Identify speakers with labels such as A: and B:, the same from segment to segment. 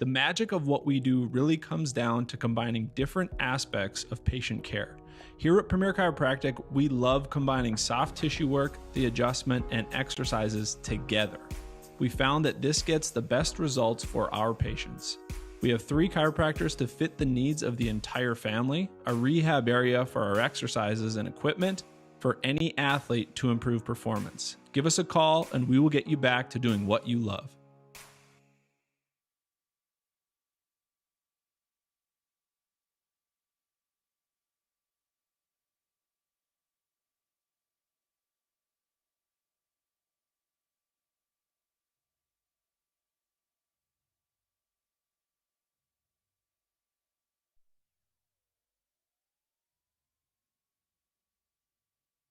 A: The magic of what we do really comes down to combining different aspects of patient care. Here at Premier Chiropractic, we love combining soft tissue work, the adjustment, and exercises together. We found that this gets the best results for our patients. We have 3 chiropractors to fit the needs of the entire family, a rehab area for our exercises and equipment, for any athlete to improve performance. Give us a call and we will get you back to doing what you love.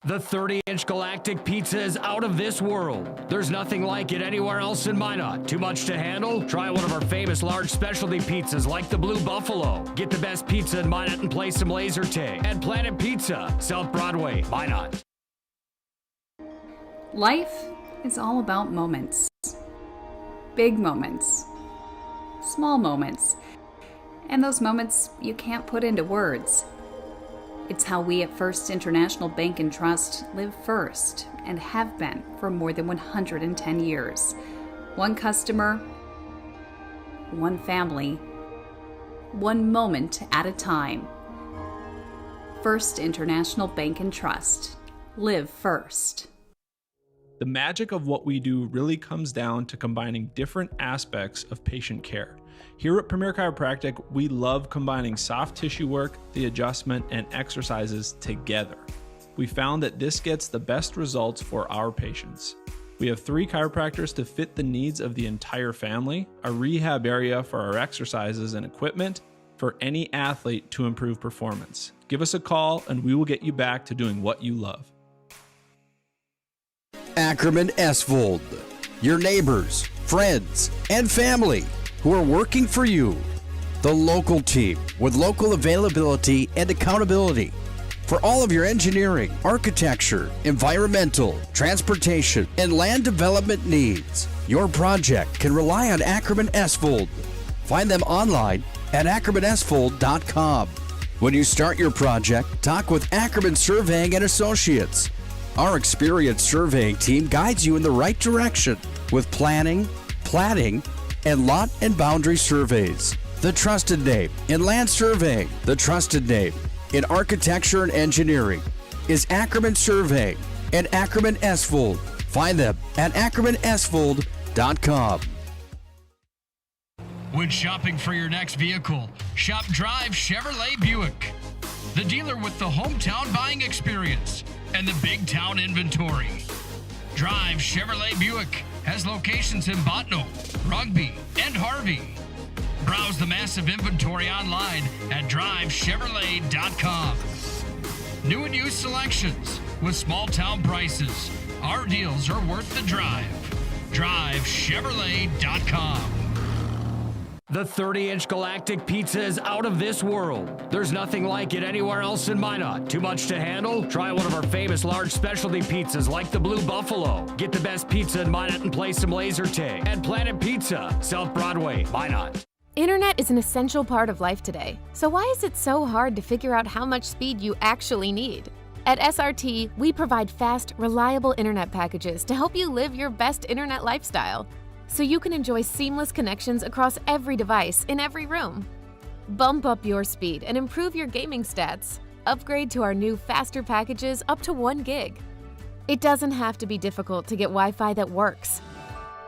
B: The 30-inch Galactic Pizza is out of this world. There's nothing like it anywhere else in Minot. Too much to handle? Try one of our famous large specialty pizzas like the Blue Buffalo. Get the best pizza in Minot and play some laser tag. At Planet Pizza, South Broadway, Minot.
C: Life is all about moments. Big moments. Small moments. And those moments you can't put into words. It's how we at First International Bank and Trust live first and have been for more than 110 years. One customer, one family, one moment at a time. First International Bank and Trust. Live first.
A: The magic of what we do really comes down to combining different aspects of patient care. Here at Premier Chiropractic, we love combining soft tissue work, the adjustment, and exercises together. We found that this gets the best results for our patients. We have 3 chiropractors to fit the needs of the entire family, a rehab area for our exercises and equipment, for any athlete to improve performance. Give us a call and we will get you back to doing what you love.
D: Ackerman Esvold, your neighbors, friends, and family who are working for you. The local team with local availability and accountability for all of your engineering, architecture, environmental, transportation, and land development needs. Your project can rely on Ackerman Esvold. Find them online at ackermanesvold.com. When you start your project, talk with Ackerman Surveying and Associates. Our experienced surveying team guides you in the right direction with planning, platting, and lot and boundary surveys. The trusted name in land surveying, the trusted name in architecture and engineering is Ackerman Surveying and Ackerman Esvold. Find them at ackermanesvold.com.
B: When shopping for your next vehicle, shop Drive Chevrolet Buick, the dealer with the hometown buying experience and the big town inventory. Drive Chevrolet Buick has locations in Botno, Rugby, and Harvey. Browse the massive inventory online at drivechevrolet.com. New and used selections with small town prices. Our deals are worth the drive. drivechevrolet.com. The 30-inch Galactic Pizza is out of this world. There's nothing like it anywhere else in Minot. Too much to handle? Try one of our famous large specialty pizzas like the Blue Buffalo. Get the best pizza in Minot and play some laser tag. At Planet Pizza, South Broadway, Minot.
E: Internet is an essential part of life today. So why is it so hard to figure out how much speed you actually need? At SRT, we provide fast, reliable internet packages to help you live your best internet lifestyle, so you can enjoy seamless connections across every device in every room. Bump up your speed and improve your gaming stats. Upgrade to our new faster packages up to 1 gig. It doesn't have to be difficult to get Wi-Fi that works.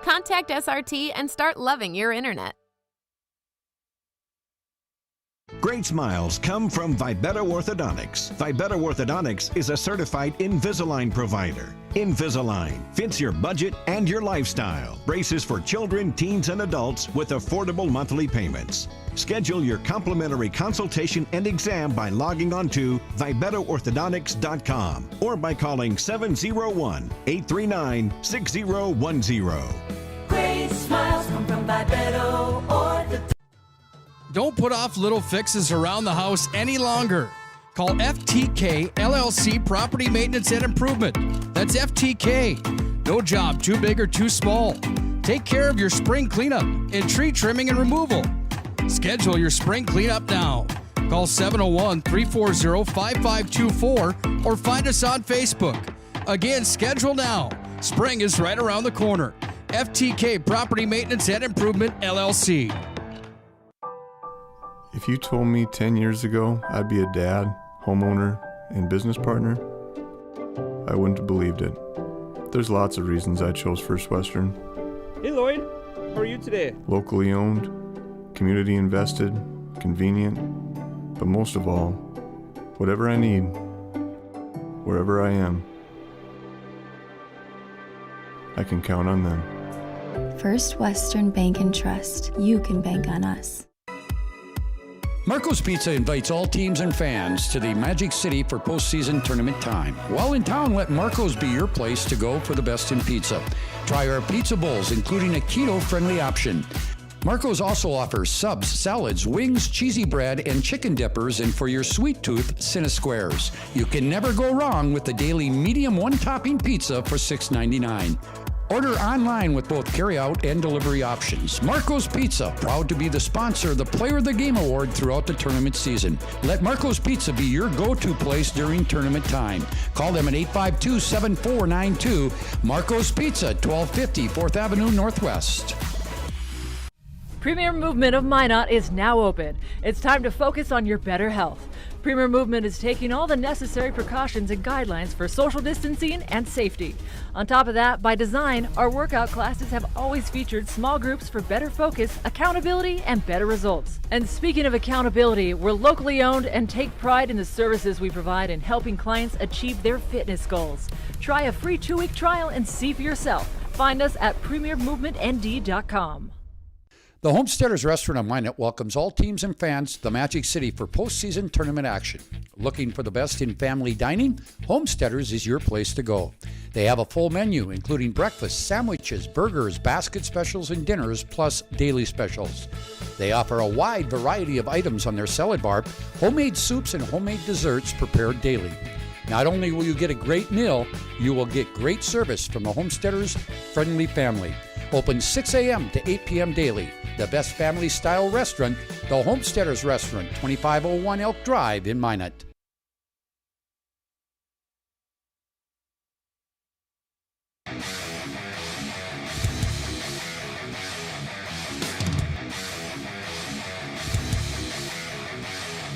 E: Contact SRT and start loving your internet.
F: Great smiles come from Vibeto Orthodontics. Vibeto Orthodontics is a certified Invisalign provider. Invisalign fits your budget and your lifestyle. Braces for children, teens, and adults with affordable monthly payments. Schedule your complimentary consultation and exam by logging on to VibetoOrthodontics.com or by calling 701-839-6010.
G: Great smiles come from Vibeto Orthodontics.
H: Don't put off little fixes around the house any longer. Call FTK LLC Property Maintenance and Improvement. That's FTK. No job too big or too small. Take care of your spring cleanup and tree trimming and removal. Schedule your spring cleanup now. Call 701-340-5524 or find us on Facebook. Again, schedule now. Spring is right around the corner. FTK Property Maintenance and Improvement, LLC.
I: If you told me 10 years ago I'd be a dad, homeowner, and business partner, I wouldn't have believed it. There's lots of reasons I chose First Western.
J: Hey Lloyd, how are you today?
I: Locally owned, community invested, convenient, but most of all, whatever I need, wherever I am, I can count on them.
K: First Western Bank and Trust. You can bank on us.
D: Marco's Pizza invites all teams and fans to the Magic City for postseason tournament time. While in town, let Marco's be your place to go for the best in pizza. Try our pizza bowls, including a keto-friendly option. Marco's also offers subs, salads, wings, cheesy bread, and chicken dippers, and for your sweet tooth, Cinesquares. You can never go wrong with the daily medium one-topping pizza for $6.99. Order online with both carry-out and delivery options. Marco's Pizza, proud to be the sponsor of the Player of the Game Award throughout the tournament season. Let Marco's Pizza be your go-to place during tournament time. Call them at 852-7492. Marco's Pizza, 1250 4th Avenue Northwest.
L: Premier Movement of Minot is now open. It's time to focus on your better health. Premier Movement is taking all the necessary precautions and guidelines for social distancing and safety. On top of that, by design, our workout classes have always featured small groups for better focus, accountability, and better results. And speaking of accountability, we're locally owned and take pride in the services we provide in helping clients achieve their fitness goals. Try a free 2-week trial and see for yourself. Find us at premiermovementnd.com.
D: The Homesteaders Restaurant on Minot welcomes all teams and fans to the Magic City for postseason tournament action. Looking for the best in family dining? Homesteaders is your place to go. They have a full menu, including breakfast, sandwiches, burgers, basket specials, and dinners, plus daily specials. They offer a wide variety of items on their salad bar, homemade soups, and homemade desserts prepared daily. Not only will you get a great meal, you will get great service from the Homesteaders friendly family. Open 6 a.m. to 8 p.m. daily. The best family-style restaurant, the Homesteaders Restaurant, 2501 Elk Drive in Minot.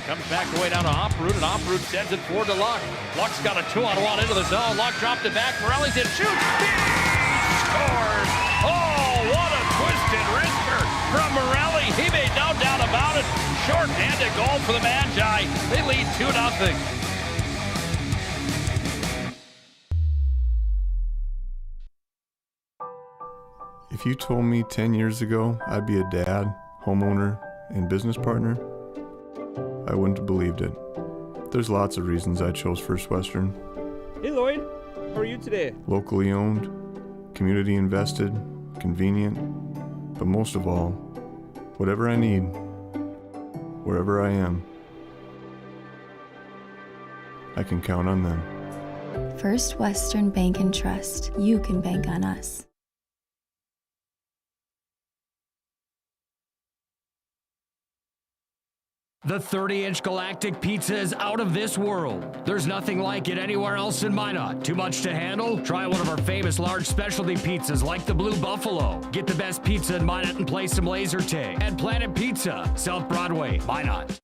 B: Comes back the way down to Oproot, and Oproot sends it forward to Luck. Luck's got a 2-on-1 into the zone. Luck dropped it back. Morelli's in, shoots! He scores! Oh, what a twisted wrister from Morelli. He made no doubt about it. Short-handed goal for the Magi. They lead 2-0.
I: If you told me 10 years ago I'd be a dad, homeowner, and business partner, I wouldn't have believed it. There's lots of reasons I chose First Western.
J: Hey Lloyd, how are you today?
I: Locally owned, community invested, convenient, but most of all, whatever I need, wherever I am, I can count on them.
K: First Western Bank and Trust. You can bank on us.
B: The 30-inch Galactic Pizza is out of this world. There's nothing like it anywhere else in Minot. Too much to handle? Try one of our famous large specialty pizzas like the Blue Buffalo. Get the best pizza in Minot and play some laser tag. At Planet Pizza, South Broadway, Minot.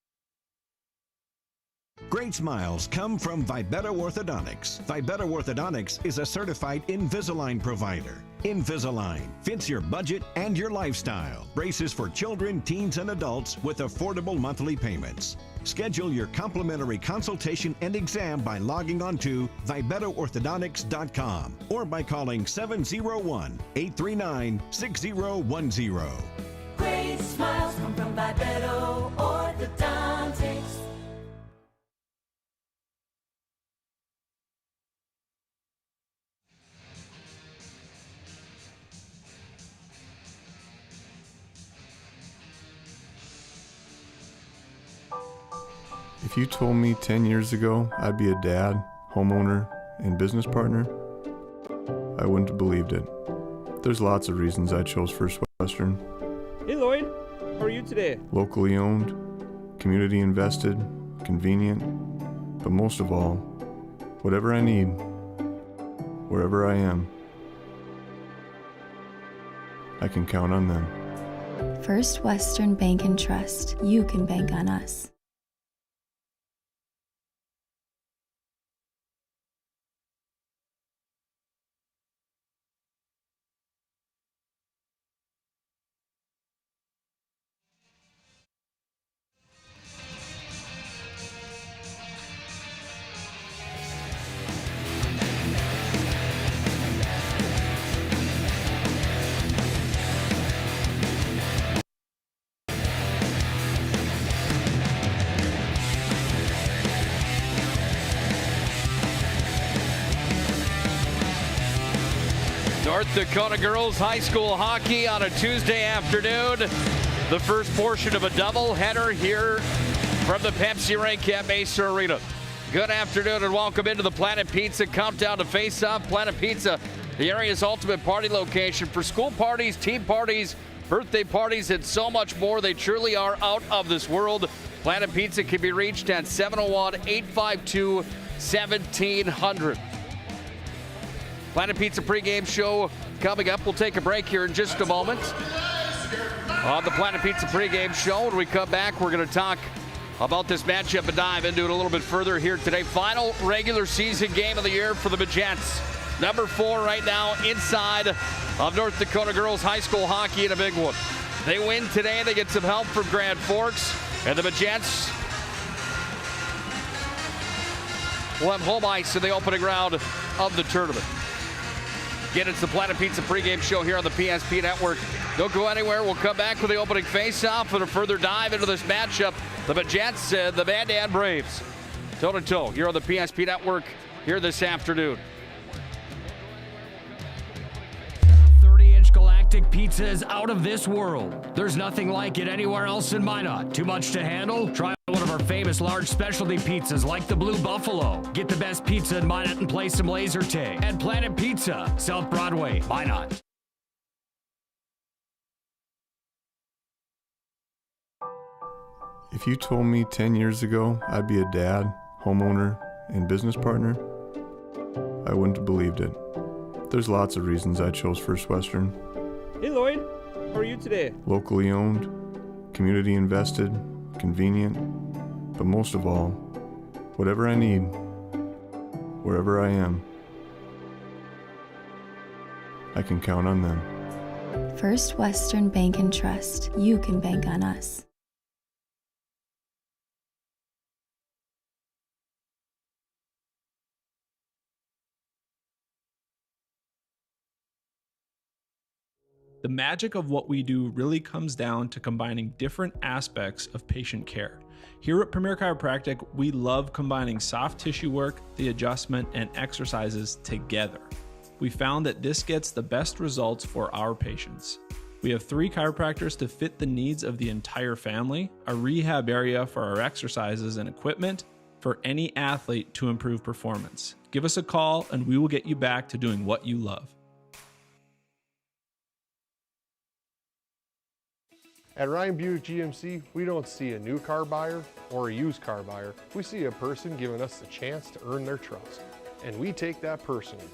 F: Great smiles come from Vibetta Orthodontics. Vibetta Orthodontics is a certified Invisalign provider. Invisalign fits your budget and your lifestyle. Braces for children, teens, and adults with affordable monthly payments. Schedule your complimentary consultation and exam by logging on to VibettaOrthodontics.com or by calling 701-839-6010.
G: Great smiles come from Vibetta Orthodontics.
I: If you told me 10 years ago I'd be a dad, homeowner, and business partner, I wouldn't have believed it. There's lots of reasons I chose First Western.
J: Hey Lloyd, how are you today?
I: Locally owned, community invested, convenient, but most of all, whatever I need, wherever I am, I can count on them.
K: First Western Bank and Trust. You can bank on us.
B: North Dakota Girls High School Hockey on a Tuesday afternoon. The first portion of a doubleheader here from the Pepsi Rink at Mesa Arena. Good afternoon and welcome into the Planet Pizza Countdown to Face-Off. Planet Pizza, the area's ultimate party location for school parties, team parties, birthday parties, and so much more. They truly are out of this world. Planet Pizza can be reached at 701-852-1700. Planet Pizza pregame show coming up. We'll take a break here in just a moment. On the Planet Pizza pregame show, when we come back, we're going to talk about this matchup and dive into it a little bit further here today. Final regular season game of the year for the Magents. Number 4 right now inside of North Dakota Girls High School Hockey in a big one. They win today. They get some help from Grand Forks. And the Magents will have home ice in the opening round of the tournament. Again, it's the Planet Pizza pregame show here on the PSP Network. Don't go anywhere. We'll come back with the opening face-off and a further dive into this matchup. The Magents and the Mandan Braves. Toe-to-toe here on the PSP Network here this afternoon.
M: 30-inch galactic pizza is out of this world. There's nothing like it anywhere else in Minot. Too much to handle? Try one of our famous large specialty pizzas like the Blue Buffalo. Get the best pizza in Minot and play some laser tag at Planet Pizza, South Broadway, Minot.
I: If you told me 10 years ago I'd be a dad, homeowner, and business partner, I wouldn't have believed it. There's lots of reasons I chose First Western.
J: Hey Lloyd, how are you today?
I: Locally owned, community invested, convenient, but most of all, whatever I need, wherever I am, I can count on them.
K: First Western Bank and Trust. You can bank on us.
A: The magic of what we do really comes down to combining different aspects of patient care. Here at Premier Chiropractic, we love combining soft tissue work, the adjustment, and exercises together. We found that this gets the best results for our patients. We have 3 chiropractors to fit the needs of the entire family, a rehab area for our exercises and equipment, for any athlete to improve performance. Give us a call and we will get you back to doing what you love.
N: At Ryan Buick GMC, we don't see a new car buyer or a used car buyer. We see a person giving us the chance to earn their trust, and we take that personally.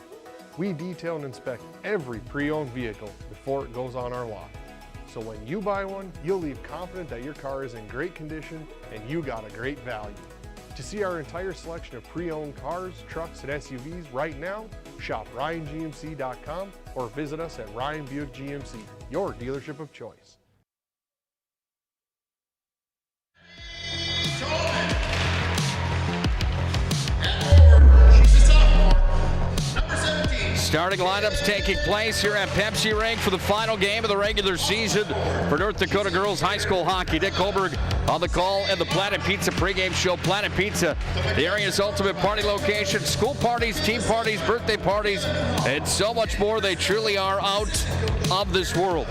N: We detail and inspect every pre-owned vehicle before it goes on our lot. So when you buy one, you'll leave confident that your car is in great condition and you got a great value. To see our entire selection of pre-owned cars, trucks, and SUVs right now, shop RyanGMC.com or visit us at Ryan Buick GMC, your dealership of choice.
B: Starting lineups taking place here at Pepsi Rink for the final game of the regular season for North Dakota Girls High School Hockey. Dick Holberg on the call and the Planet Pizza pregame show. Planet Pizza, the area's ultimate party location. School parties, team parties, birthday parties, and so much more. They truly are out of this world.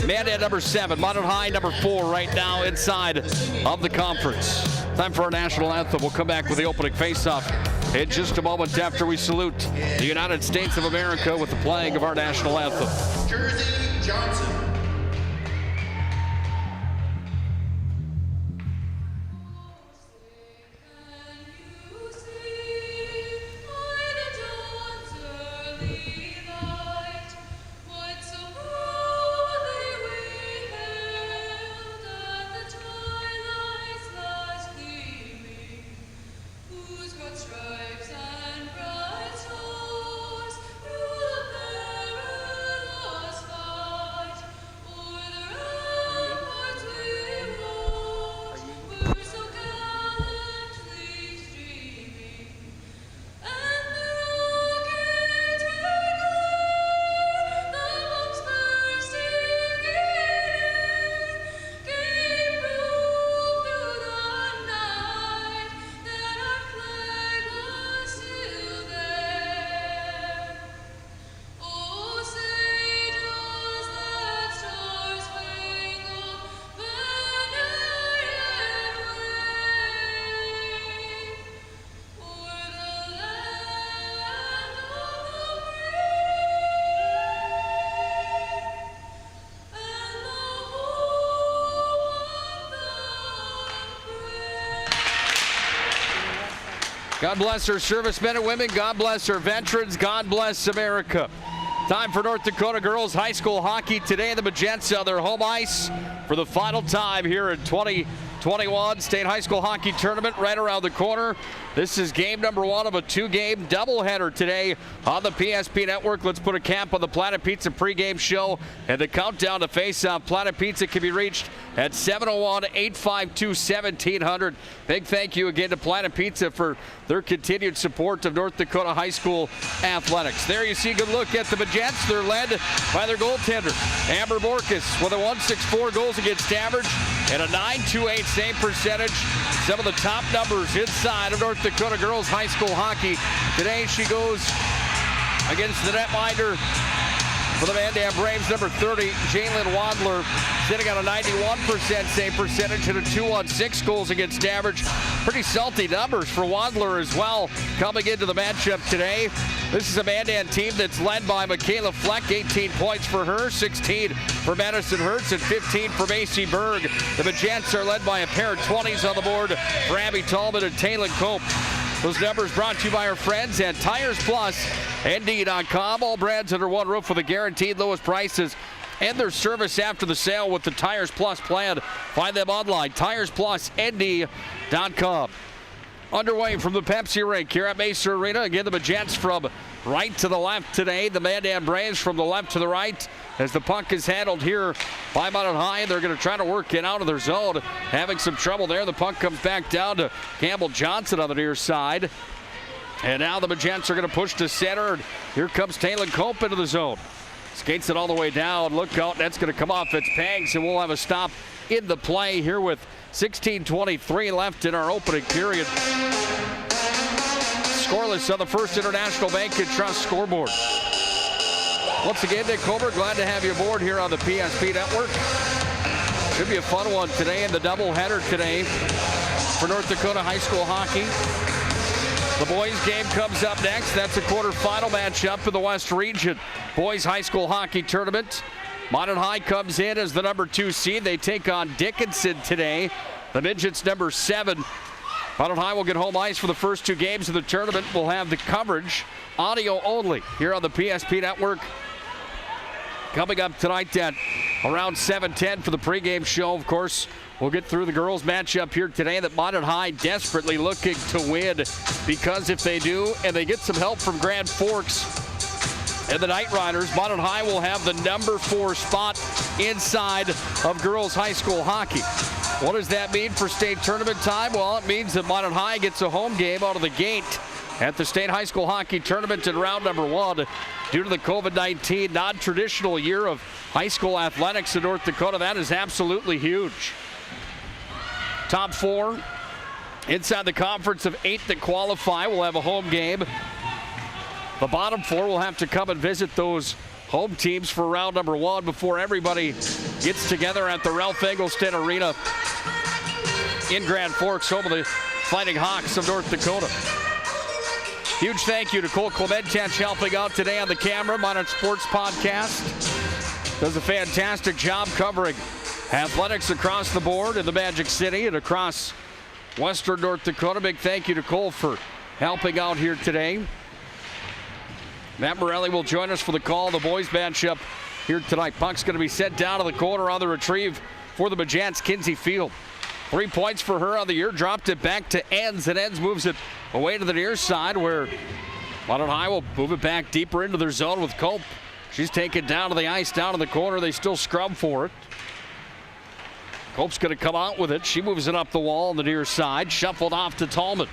B: Mandan number 7, Mandan High number 4 right now inside of the conference.
M: Time for our national anthem. We'll come back with the opening face-off in just a moment after we salute the United States of America with the playing of our national anthem.
O: Jersey Johnson.
M: God bless our servicemen and women. God bless our veterans. God bless America. Time for North Dakota girls high school hockey today. The Magenta on their home ice for the final time here in 2021 State High School Hockey Tournament right around the corner. This is game number 1 of a 2-game doubleheader today on the PSP Network. Let's put a cap on the Planet Pizza pregame show and the countdown to face-off. Planet Pizza can be reached at 701-852-1700. Big thank you again to Planet Pizza for their continued support of North Dakota high school athletics. There you see a good look at the Magents. They're led by their goaltender, Amber Borkus, with a .164 goals against average and a .928 save percentage. Some of the top numbers inside of North Dakota girls high school hockey. Today she goes against the netminder for the Mandan Braves, number 30, Jalen Wadler, sitting on a 91% save percentage and a .216 goals against average. Pretty salty numbers for Wadler as well coming into the matchup today. This is a Mandan team that's led by Michaela Fleck, 18 points for her, 16 for Madison Hertz, and 15 for Macy Berg. The Magents are led by a pair of 20s on the board for Abby Tallman and Taylor Cope. Those numbers brought to you by our friends at Tires Plus, ND.com. All brands under one roof with the guaranteed lowest prices and their service after the sale with the Tires Plus plan. Find them online, TiresPlusND.com. Underway from the Pepsi rink here at Mesa Arena. Again, the Magents from right to the left today. The Mandan Braves from the left to the right as the puck is handled here by Minot High. They're going to try to work it out of their zone. Having some trouble there. The puck comes back down to Campbell Johnson on the near side. And now the Magents are going to push to center. And here comes Taylor Cope into the zone. Skates it all the way down. Look out. That's going to come off its pegs. And we'll have a stop in the play here with 16:23 left in our opening period. Scoreless on the First International Bank and Trust scoreboard. Once again, Nick Comer, glad to have you aboard here on the PSP Network. Should be a fun one today in the doubleheader today for North Dakota high school hockey. The boys game comes up next. That's a quarterfinal matchup for the West Region Boys High School Hockey Tournament. Minot High comes in as the number 2 seed. They take on Dickinson today. The Midgets number 7. Minot High will get home ice for the first 2 games of the tournament. We'll have the coverage, audio only, here on the PSP Network. Coming up tonight at around 7:10 for the pregame show. Of course, we'll get through the girls matchup here today that Minot High desperately looking to win, because if they do and they get some help from Grand Forks and the Knight Riders, Minot High will have the number 4 spot inside of girls high school hockey. What does that mean for state tournament time? Well, it means that Minot High gets a home game out of the gate at the State High School Hockey Tournament in round number 1. Due to the COVID-19 non-traditional year of high school athletics in North Dakota, that is absolutely huge. Top 4 inside the conference of 8 that qualify will have a home game. The bottom 4 will have to come and visit those home teams for round number 1 before everybody gets together at the Ralph Eggleston Arena
P: in Grand Forks, home of the Fighting Hawks of North Dakota. Huge thank you to Cole Clementech helping out today on the camera. Minot Sports Podcast does a fantastic job covering athletics across the board in the Magic City and across Western North Dakota. Big thank you to Cole for helping out here today. Matt Morelli will join us for the call of the boys matchup here tonight. Puck's going to be sent down to the corner on the retrieve for the Magents. Kinsey Field. 3 points for her on the year. Dropped it back to Enns, and Enns moves it away to the near side where Mandan High will move it back deeper into their zone with Cope. She's taken down to the ice, down in the corner. They still scrub for it. Cope's going to come out with it. She moves it up the wall on the near side. Shuffled off to Tallman.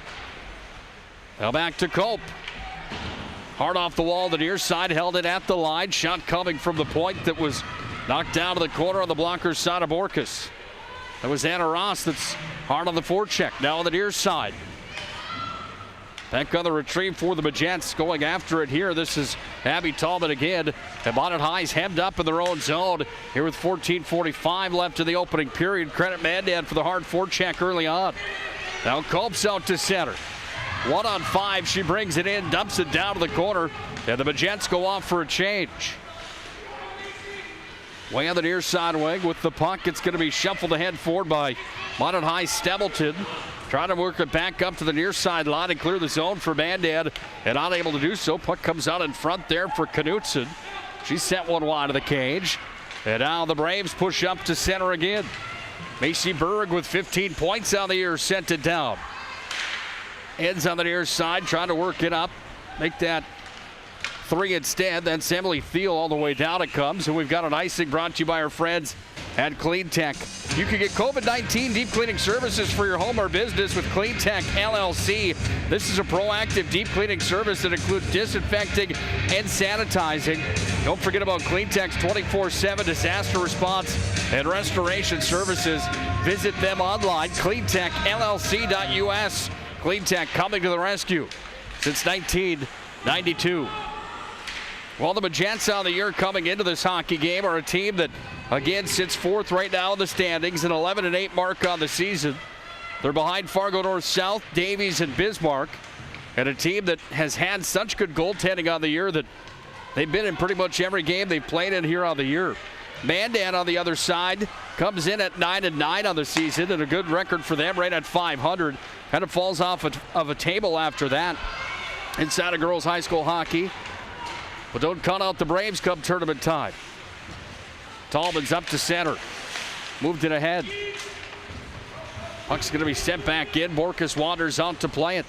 P: Now back to Cope. Hard off the wall, the near side, held it at the line. Shot coming from the point that was knocked down to the corner on the blocker's side of Borkus. That was Anna Ross that's hard on the forecheck. Now on the near side. Back on the retrieve for the Magents, going after it here. This is Abby Tallman again. And Mandan High's hemmed up in their own zone here with 14:45 left in the opening period. Credit Mandan for the hard forecheck early on. Now Cope's out to center. 1-on-5, she brings it in, dumps it down to the corner, and the Magents go off for a change. Way on the near side wing with the puck. It's going to be shuffled ahead forward by Mandan High Stempleton. Trying to work it back up to the near side line and clear the zone for Mandan, and unable to do so. Puck comes out in front there for Knutson. She sent one wide of the cage. And now the Braves push up to center again. Macy Berg with 15 points on the year sent it down. Ends on the near side, trying to work it up. Make that 3 instead. Then Emily Thiel all the way down it comes. And we've got an icing brought to you by our friends at Clean Tech. You can get COVID-19 deep cleaning services for your home or business with Clean Tech LLC. This is a proactive deep cleaning service that includes disinfecting and sanitizing. Don't forget about Clean Tech's 24/7 disaster response and restoration services. Visit them online, cleantechllc.us. Clean Tech coming to the rescue since 1992. Well, the Magents on the year coming into this hockey game are a team that, again, sits fourth right now in the standings, an 11-8 mark on the season. They're behind Fargo North South, Davies, and Bismarck, and a team that has had such good goaltending on the year that they've been in pretty much every game they've played in here on the year. Mandan on the other side comes in at 9-9 on the season, and a good record for them right at .500. Kind of falls off of a table after that inside of girls high school hockey. But don't count out the Braves come tournament time. Tallman's up to center. Moved it ahead. Puck's going to be sent back in. Borkus wanders out to play it.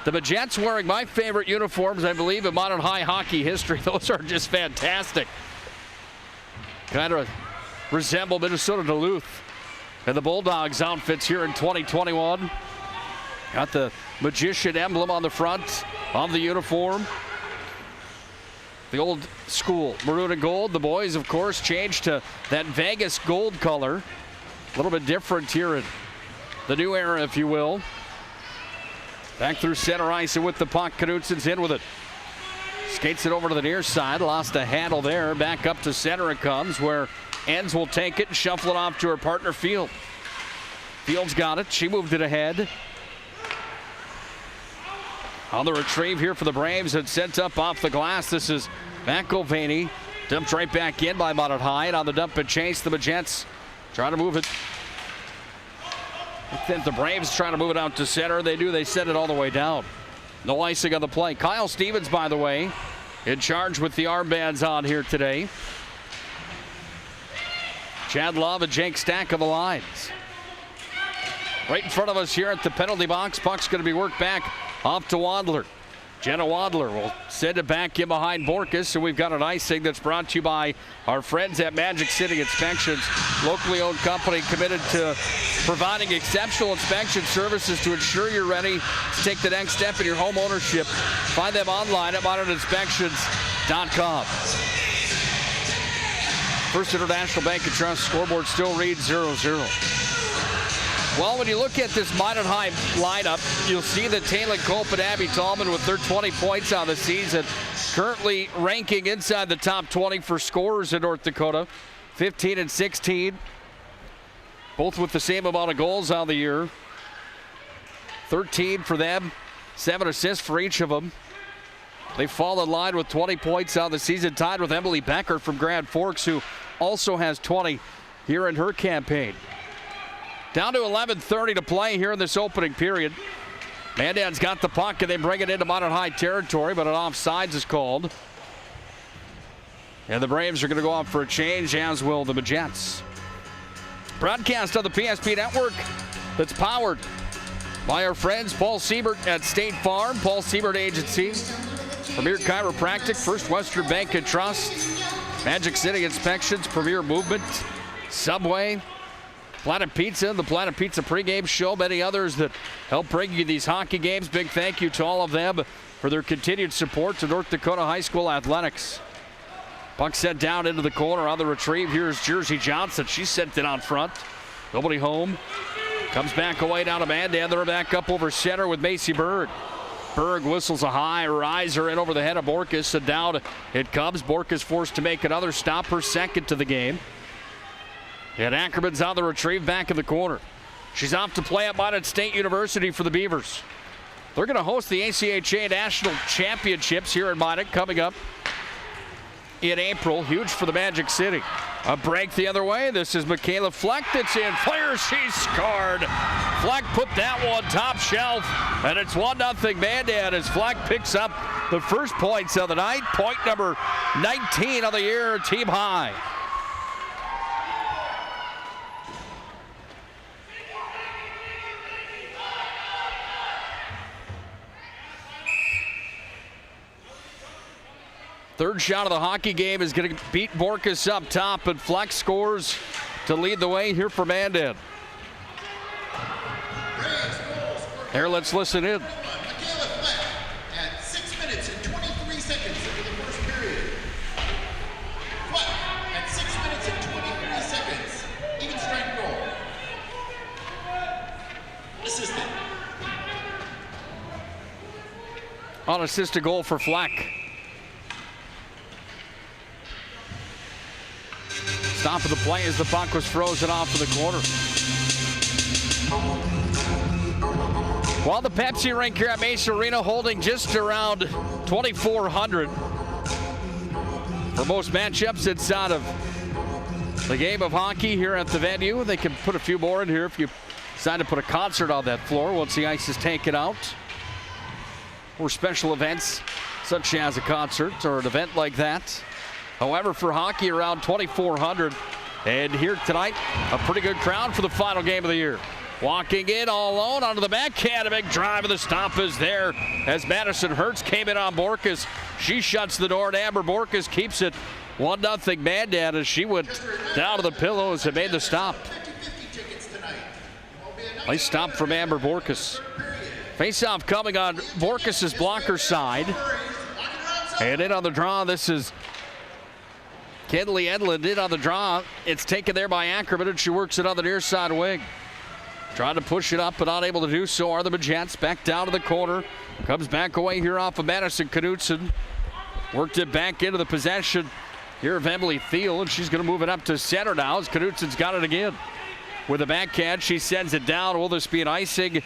P: The Magents wearing my favorite uniforms, I believe, in Mandan High hockey history. Those are just fantastic. Kind of resemble Minnesota Duluth and the Bulldogs outfits here in 2021. Got the magician emblem on the front of the uniform. The old school maroon and gold. The boys, of course, changed to that Vegas gold color. A little bit different here in the new era, if you will. Back through center ice and with the puck, Knutson's in with it. Skates it over to the near side. Lost a handle there. Back up to center it comes, where Enns will take it and shuffle it off to her partner, Field. Field's got it. She moved it ahead. On the retrieve here for the Braves, and sent up off the glass. This is McElvaney. Dumped right back in by Mandan High. And on the dump and chase, the Magents trying to move it. I think the Braves trying to move it out to center. They do. They send it all the way down. No icing on the play. Kyle Stevens, by the way, in charge with the armbands on here today. Chad Love and Jake Stack of the lines. Right in front of us here at the penalty box. Puck's going to be worked back off to Wadler. Jenna Wadler will send it back in behind Borkus. So we've got an icing that's brought to you by our friends at Magic City Inspections, locally owned company committed to providing exceptional inspection services to ensure you're ready to take the next step in your home ownership. Find them online at moderninspections.com. First International Bank and Trust scoreboard still reads 0-0. Well, when you look at this Mandan High lineup, you'll see that Taylor Cope and Abby Tallman with their 20 points on the season, currently ranking inside the top 20 for scorers in North Dakota, 15 and 16. both with the same amount of goals on the year. 13 for them, 7 assists for each of them. They fall in line with 20 points on the season, tied with Emily Becker from Grand Forks, who also has 20 here in her campaign. Down to 11:30 to play here in this opening period. Mandan's got the puck, and they bring it into Minot High territory, but an offsides is called. And the Braves are going to go out for a change, as will the Magents. Broadcast on the PSP Network that's powered by our friends Paul Siebert at State Farm, Paul Siebert Agency, Premier Chiropractic, First Western Bank and Trust, Magic City Inspections, Premier Movement, Subway, Planet Pizza, the Planet Pizza pregame show, many others that help bring you these hockey games. Big thank you to all of them for their continued support to North Dakota High School athletics. Puck sent down into the corner on the retrieve. Here's Jersey Johnson. She sent it out front. Nobody home. Comes back away down to Mandan. They're back up over center with Macy Berg. Berg whistles a high riser in over the head of Borkus, and down it comes. Borkus forced to make another stop, her second to the game. And Ackerman's on the retrieve back in the corner. She's off to play at Minot State University for the Beavers. They're going to host the ACHA National Championships here in Minot coming up in April. Huge for the Magic City. A break the other way. This is Michaela Fleck that's in. Fire, she scored. Fleck put that one top shelf, and it's 1-0 Mandan as Fleck picks up the first points of the night. Point number 19 of the year, team high. Third shot of the hockey game is going to beat Borkus up top, and Fleck scores to lead the way here for Mandan. There, let's listen in.
O: Michaela Fleck at 6 minutes and 23 seconds into the first period. Fleck at 6 minutes and 23 seconds. Even strength goal. Assistant.
P: Unassisted goal for Fleck. Stop of the play as the puck was frozen off of the corner. While the Pepsi rink here at Mesa Arena holding just around 2,400. For most matchups, it's out of the game of hockey here at the venue. They can put a few more in here if you decide to put a concert on that floor once the ice is taken out. Or special events such as a concert or an event like that. However, for hockey, around 2,400. And here tonight, a pretty good crowd for the final game of the year. Walking in all alone onto the backhand. A big drive, and the stop is there as Madison Hertz came in on Borkus. She shuts the door, and Amber Borkus keeps it 1-0 Mandan as she went down to the pillows and made the stop. Nice stop from Amber Borkus. Face-off coming on Borkus' blocker side. And in on the draw, this is Kenley Edlund in on the draw. It's taken there by Ackerman, and she works it on the near side wing. Trying to push it up, but not able to do so are the Magents. Back down to the corner. Comes back away here off of Madison Knutson. Worked it back into the possession here of Emily Thiel, and she's going to move it up to center now as Knutson's got it again. With a backhand, she sends it down. Will this be an icing?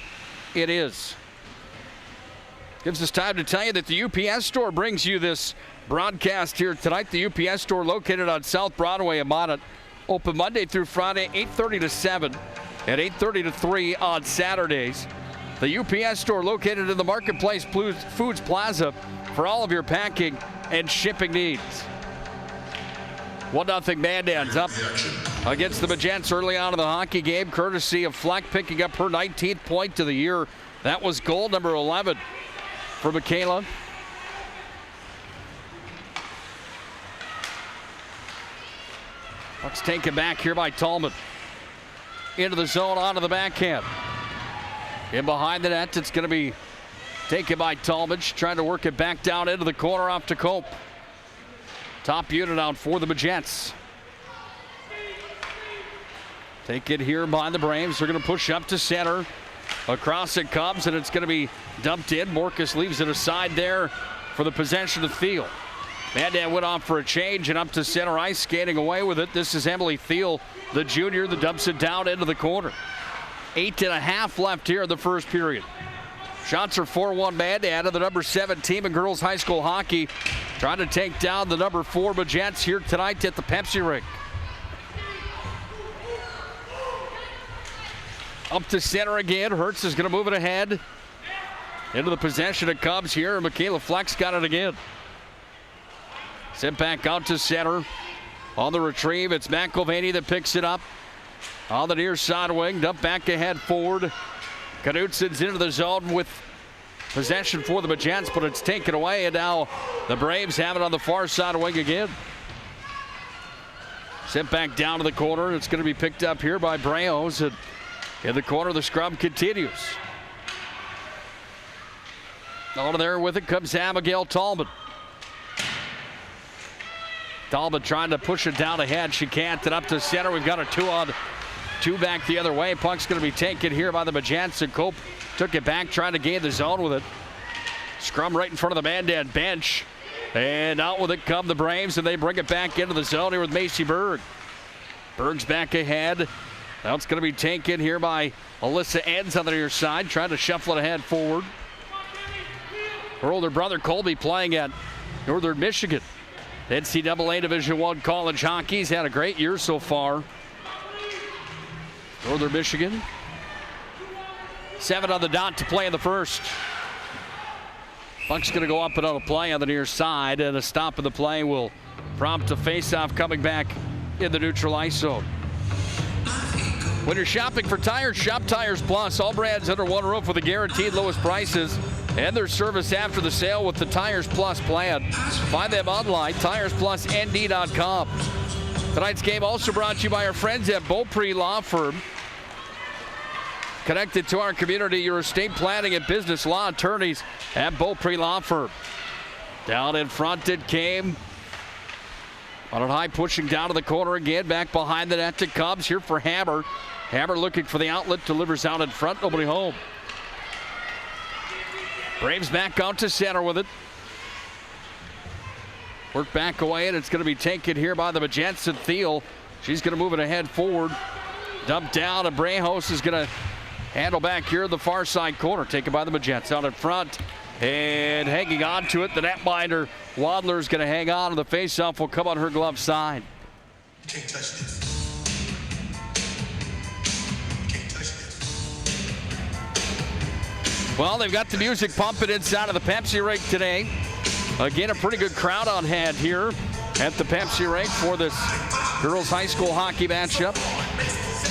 P: It is. Gives us time to tell you that the UPS store brings you this broadcast here tonight. The UPS store located on South Broadway in Minot. Open Monday through Friday, 8:30 to 7 and 8:30 to 3 on Saturdays. The UPS store located in the Marketplace Foods Plaza for all of your packing and shipping needs. 1-0 Mandan's up against the Magents early on in the hockey game, courtesy of Fleck picking up her 19th point of the year. That was goal number 11 for Michaela. Puck's taken back here by Tallman. Into the zone, onto the backhand. In behind the net, it's going to be taken by Talmadge, trying to work it back down into the corner off to Cope. Top unit out for the Magents. Take it here by the Braves. They're going to push up to center. Across it comes, and it's going to be dumped in. Borkus leaves it aside there for the possession of Thiel. Mandan went off for a change and up to center ice, skating away with it. This is Emily Thiel, the junior, that dumps it down into the corner. 8.5 left here in the first period. Shots are 4-1 Mandan, and the number 7 team in girls high school hockey trying to take down the number 4 Bajets here tonight at the Pepsi Rink. Up to center again. Hertz is going to move it ahead. Into the possession it comes here. Michaela Flex got it again. Sent back out to center. On the retrieve, it's McElvaney that picks it up. On the near side wing, dump back ahead forward. Knutsen's into the zone with possession for the Bajets, but it's taken away, and now the Braves have it on the far side wing again. Sent back down to the corner. It's going to be picked up here by Brejos, and in the corner, the scrum continues. On there with it comes Abigail Tallman. Tallman trying to push it down ahead. She can't. And up to center. We've got a 2-on-2 back the other way. Puck's going to be taken here by the Bajets. And Cope took it back, trying to gain the zone with it. Scrum right in front of the Mandan bench. And out with it come the Braves, and they bring it back into the zone here with Macy Berg. Berg's back ahead. Now it's going to be taken here by Alyssa Ends on the near side, trying to shuffle it ahead forward. Her older brother Colby playing at Northern Michigan. NCAA Division I college hockey. He's had a great year so far. Northern Michigan. 7 on the dot to play in the first. Puck's going to go up and on a play on the near side, and a stop of the play will prompt a face-off coming back in the neutral ice zone. When you're shopping for tires, shop Tires Plus. All brands under one roof with the guaranteed lowest prices and their service after the sale with the Tires Plus plan. Find them online, TiresPlusND.com. Tonight's game also brought to you by our friends at Beaupre Law Firm. Connected to our community, your estate planning and business law attorneys at Beaupre Law Firm. Down in front it came. On a high, pushing down to the corner again. Back behind the net to Cubs here for Hammer. Hammer looking for the outlet, delivers out in front, nobody home. Braves back out to center with it. Work back away, and it's going to be taken here by the Bajets and Thiel. She's going to move it ahead forward. Dumped down, and Brejos is going to handle back here in the far side corner. Taken by the Bajets out in front. And hanging on to it, the netminder Wadler is going to hang on, and the faceoff will come on her glove side.
O: You can't touch this.
P: Well, they've got the music pumping inside of the Pepsi Rink today. Again, a pretty good crowd on hand here at the Pepsi Rink for this girls high school hockey matchup.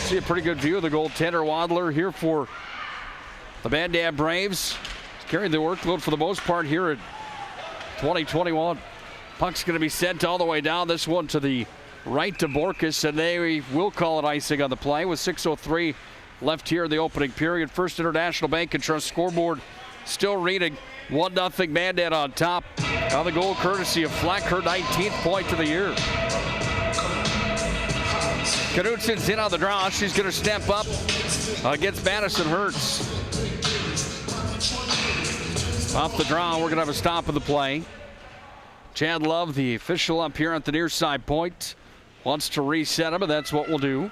P: See a pretty good view of the goaltender Wadler here for the Mandan Braves. Carrying the workload for the most part here in 2021. Puck's going to be sent all the way down. This one to the right to Borkus, and they will call it icing on the play with 6:03 left here in the opening period. First International Bank and Trust scoreboard still reading 1-0 Mandan on top. On the goal courtesy of Fleck, her 19th point of the year. Knutsen's in on the draw. She's going to step up against Madison Hertz. Off the draw, we're going to have a stop of the play. Chad Love, the official up here at the near side point, wants to reset him, and that's what we'll do.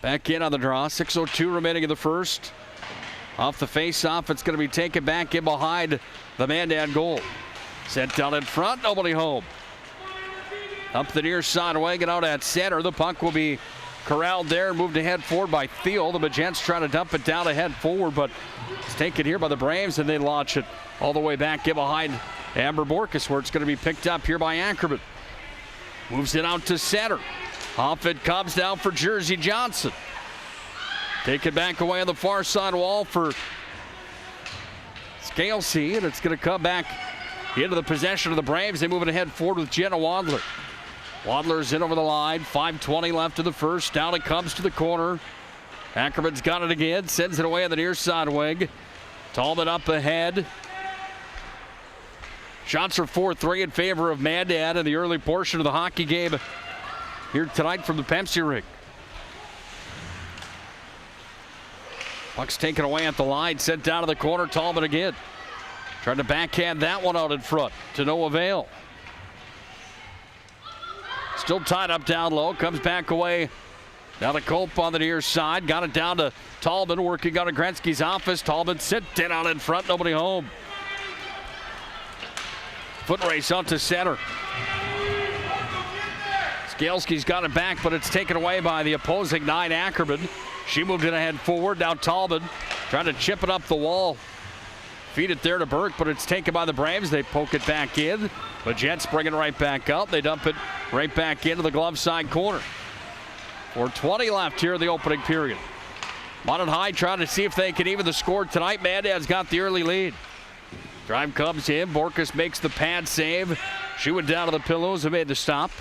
P: Back in on the draw, 6:02 remaining in the first. Off the face-off, it's going to be taken back in behind the Mandan goal. Sent down in front, nobody home. Up the near side wing and out at center. The puck will be corralled there, moved ahead forward by Thiel. The Bajets trying to dump it down ahead forward, but it's taken here by the Braves, and they launch it all the way back in behind Amber Borkus, where it's going to be picked up here by Ackerman. Moves it out to center. Off it comes down for Jersey Johnson. Take it back away on the far side wall for Scalesy, and it's going to come back into the possession of the Braves. They move it ahead forward with Jenna Wadler. Wadler's in over the line. 5:20 left in the first. Down it comes to the corner. Ackerman's got it again. Sends it away on the near side wing. Tallman up ahead. Shots are 4-3 in favor of Mandan in the early portion of the hockey game here tonight from the Pepsi Rink. Puck's taken away at the line. Sent down to the corner. Tallman again. Trying to backhand that one out in front to no avail. Still tied up down low. Comes back away. Now to Cope on the near side. Got it down to Tallman working out of Gretzky's office. Tallman sent it out in front. Nobody home. Foot race out to center. Skalski's got it back, but it's taken away by the opposing 9, Ackerman. She moved it ahead forward. Now Tallman trying to chip it up the wall. Feed it there to Burke, but it's taken by the Braves. They poke it back in. The Jets bring it right back out. They dump it right back into the glove side corner. 4:20 left here in the opening period. Mandan High trying to see if they can even the score tonight. Mandan's got the early lead. Drive comes in. Borkus makes the pad save. She went down to the pillows and made the stop.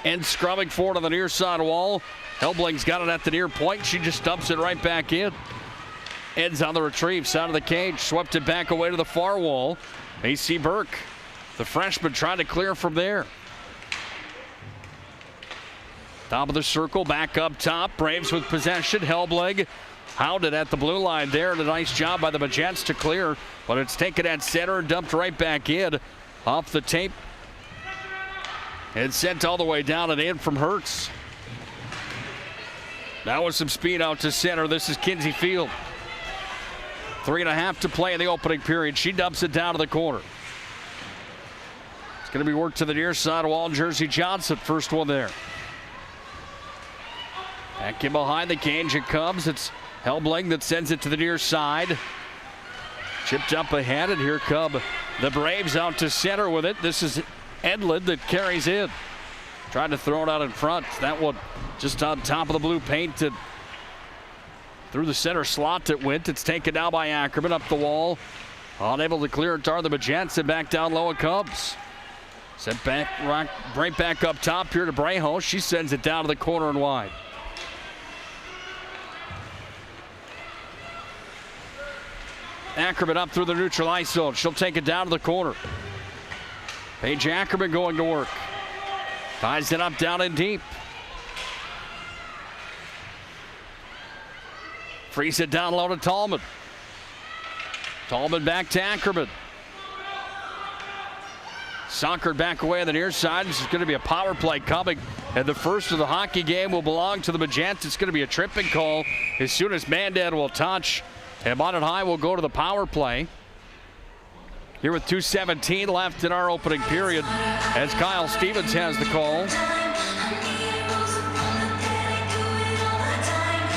P: And scrubbing forward on the near side wall. Helbling's got it at the near point. She just dumps it right back in. Ends on the retrieve, side of the cage. Swept it back away to the far wall. AC Burke, the freshman, trying to clear from there. Top of the circle, back up top. Braves with possession. Helbling hounded at the blue line there. And a nice job by the Magents to clear. But it's taken at center and dumped right back in. Off the tape. And sent all the way down and in from Hertz. Now with some speed out to center. This is Kinsey Field. 3.5 to play in the opening period. She dumps it down to the corner. It's going to be worked to the near side wall. Jersey Johnson, first one there. Back in behind the cage it comes. It's Helbling that sends it to the near side. Chipped up ahead, and here come the Braves out to center with it. This is Edlund that carries in. Trying to throw it out in front. That one just on top of the blue paint and through the center slot it went. It's taken down by Ackerman up the wall. Unable to clear it. The Magents and back down low it comes. Sent back right back up top here to Brejo. She sends it down to the corner and wide. Ackerman up through the neutral ice zone. She'll take it down to the corner. Paige Ackerman going to work. Ties it up down and deep. Frees it down low to Tallman. Tallman back to Ackerman. Sonkered back away on the near side. This is going to be a power play coming. And the first of the hockey game will belong to the Magents. It's going to be a tripping call as soon as Mandan will touch. And Mandan High will go to the power play. Here with 2:17 left in our opening period as Kyle Stevens has the call.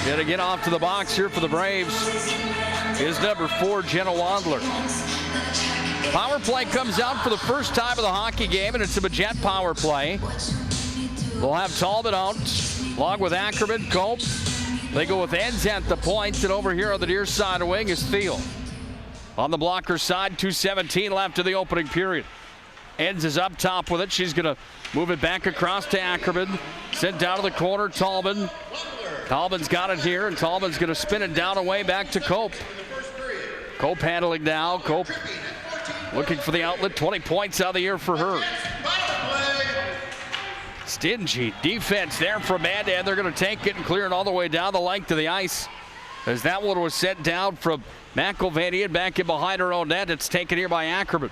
P: And to get off to the box here for the Braves is number 4, Jenna Wandler. Power play comes out for the first time of the hockey game, and it's a Magent power play. They'll have Tallman out, along with Ackerman, Cope. They go with Ends at the point, and over here on the near side of wing is Thiel. On the blocker side, 2:17 left in the opening period. Ends is up top with it. She's going to move it back across to Ackerman. Sent down to the corner, Tallman. Tallman's got it here, and Tallman's going to spin it down away back to Cope. Cope handling now. Cope looking for the outlet. 20 points out of the year for her. Stingy defense there from Mandan. They're going to take it and clear it all the way down the length of the ice. As that one was sent down from McElvanian back in behind her own net. It's taken here by Ackerman.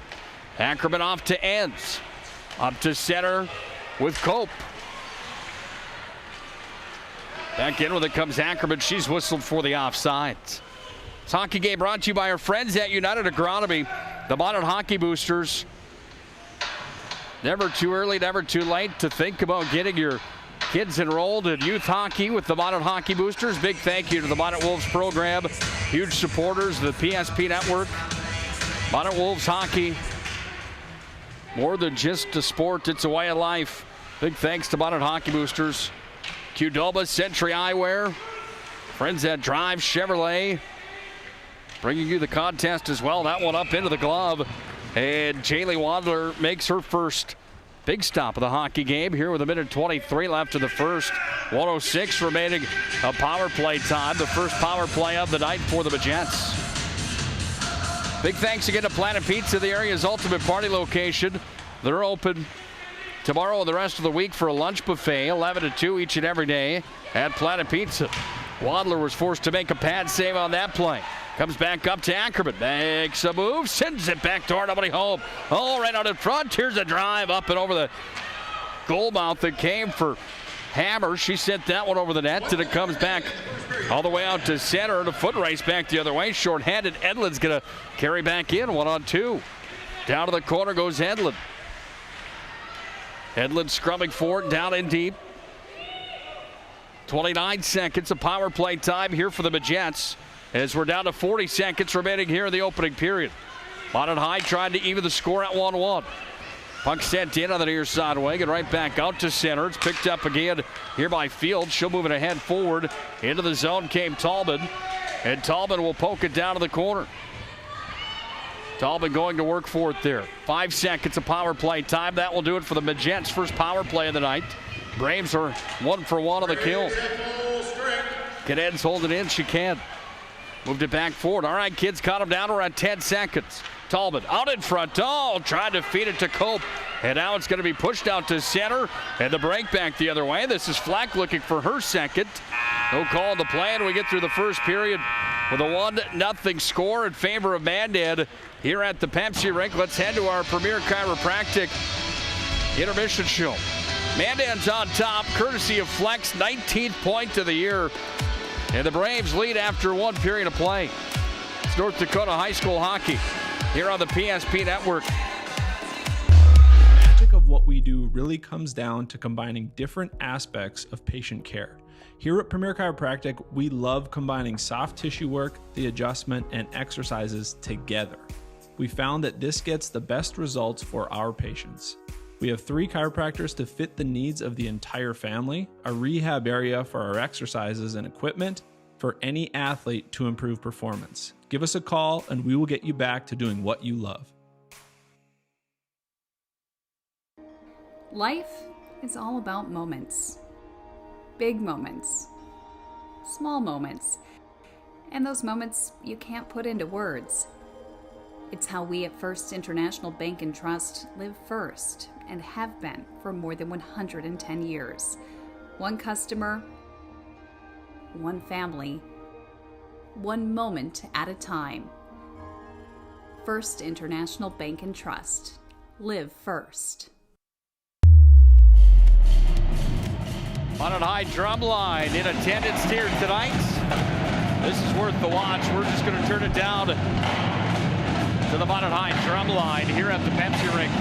P: Ackerman off to Ends. Up to center with Cope. Back in with it comes Ackerman. She's whistled for the offside. This hockey game brought to you by our friends at United Agronomy, the Modern Hockey Boosters. Never too early, never too late to think about getting your kids enrolled in youth hockey with the Modern Hockey Boosters. Big thank you to the Modern Wolves program. Huge supporters of the PSP network. Modern Wolves hockey, more than just a sport, it's a way of life. Big thanks to Modern Hockey Boosters. Qdoba, Century Eyewear, friends at Drive Chevrolet, bringing you the contest as well. That one up into the glove. And Jaylee Wandler makes her first big stop of the hockey game here with 1:23 left in the first. 1:06 remaining of power play time. The first power play of the night for the Magents. Big thanks again to Planet Pizza, the area's ultimate party location. They're open tomorrow and the rest of the week for a lunch buffet, 11 to 2 each and every day at Planet Pizza. Wadler was forced to make a pad save on that play. Comes back up to Ackerman. Makes a move. Sends it back door. Nobody home. Oh, right out in front. Here's a drive up and over the goal mouth that came for Hammer. She sent that one over the net, and it comes back all the way out to center. And a foot race back the other way. Short-handed. Edlin's going to carry back in. 1-on-2. Down to the corner goes Edlin. Edlin scrumming forward, down in deep. 29 seconds of power play time here for the Magents, as we're down to 40 seconds remaining here in the opening period. Minot High trying to even the score at 1-1. Puck sent in on the near side wing and right back out to center. It's picked up again here by Field. She'll move it ahead forward. Into the zone came Talbot, and Talbot will poke it down to the corner. Talbot going to work for it there. 5 seconds of power play time. That will do it for the Magents' first power play of the night. Braves are 1 for 1 on the kill. Cadets hold it in. She can. Moved it back forward. All right, kids, caught him down. We're at 10 seconds. Talbot out in front. Oh, tried to feed it to Cope. And now it's going to be pushed out to center. And the break back the other way. This is Flack looking for her second. No call on the play, and we get through the first period with a 1-0 score in favor of Mandan here at the Pepsi rink. Let's head to our Premier Chiropractic intermission show. Mandan's on top, courtesy of Flex, 19th point of the year. And the Braves lead after 1 period of play. It's North Dakota High School hockey here on the PSP Network.
A: The magic of what we do really comes down to combining different aspects of patient care. Here at Premier Chiropractic, we love combining soft tissue work, the adjustment, and exercises together. We found that this gets the best results for our patients. We have 3 chiropractors to fit the needs of the entire family, a rehab area for our exercises and equipment for any athlete to improve performance. Give us a call and we will get you back to doing what you love.
C: Life is all about moments. Big moments. Small moments. And those moments you can't put into words. It's how we at First International Bank and Trust live first and have been for more than 110 years. One customer, one family, one moment at a time. First International Bank and Trust. Live first.
P: Minot High Drumline in attendance here tonight. This is worth the watch. We're just going to turn it down to the Minot High Drumline here at the Pepsi rink.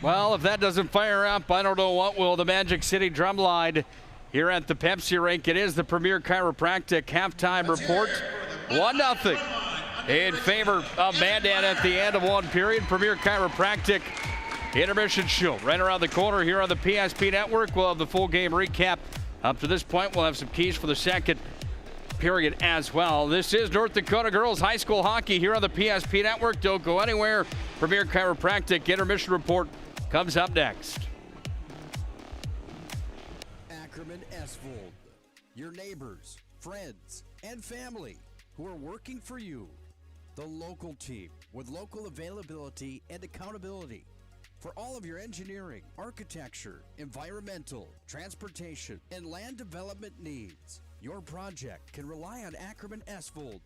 P: Well, if that doesn't fire up, I don't know what will. The Magic City Drumline here at the Pepsi rink. It is the Premier Chiropractic halftime report. 1-0 in favor of Mandan at the end of one period. Premier Chiropractic intermission show right around the corner here on the PSP Network. We'll have the full game recap up to this point. We'll have some keys for the second period as well. This is North Dakota Girls High School Hockey here on the PSP Network. Don't go anywhere. Premier Chiropractic intermission report comes up next.
D: Ackerman Esvold, your neighbors, friends, and family who are working for you. The local team with local availability and accountability. For all of your engineering, architecture, environmental, transportation, and land development needs, your project can rely on Ackerman Esvold.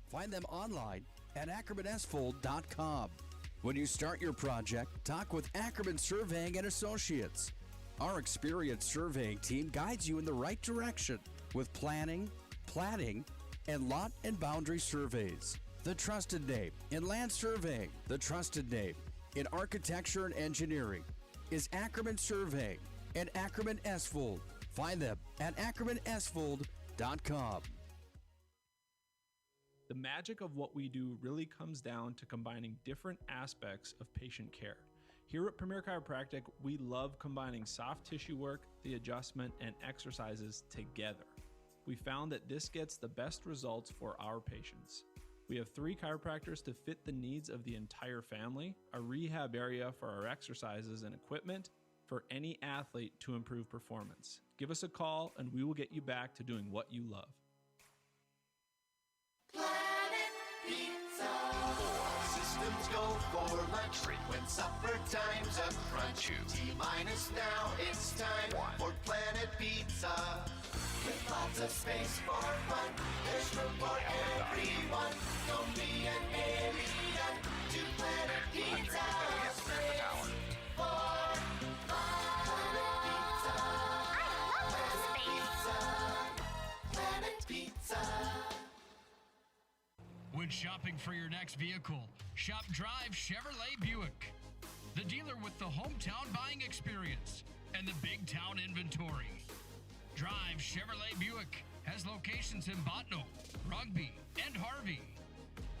D: Find them online at ackermanesvold.com. When you start your project, talk with Ackerman Surveying and Associates. Our experienced surveying team guides you in the right direction with planning, platting, and lot and boundary surveys. The trusted name in land surveying, the trusted name in architecture and engineering is Ackerman Surveying and Ackerman Esvold. Find them at ackermanesvold.com.
A: The magic of what we do really comes down to combining different aspects of patient care. Here at Premier Chiropractic, we love combining soft tissue work, the adjustment, and exercises together. We found that this gets the best results for our patients. We have 3 chiropractors to fit the needs of the entire family, a rehab area for our exercises and equipment for any athlete to improve performance. Give us a call and we will get you back to doing what you love.
O: Systems go for lunch. When supper time's a crunch. T-minus now, it's time for Planet Pizza. With lots of space for fun, there's room for everyone. Don't be an alien to Planet Pizza. Space for Planet Pizza. Planet Pizza.
B: When shopping for your next vehicle, shop Drive Chevrolet Buick, the dealer with the hometown buying experience and the big town inventory. Drive Chevrolet Buick has locations in Botno, Rugby, and Harvey.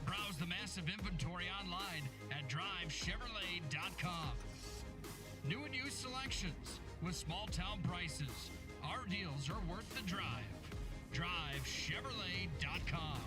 B: Browse the massive inventory online at drivechevrolet.com. New and used selections with small town prices. Our deals are worth the drive. drivechevrolet.com.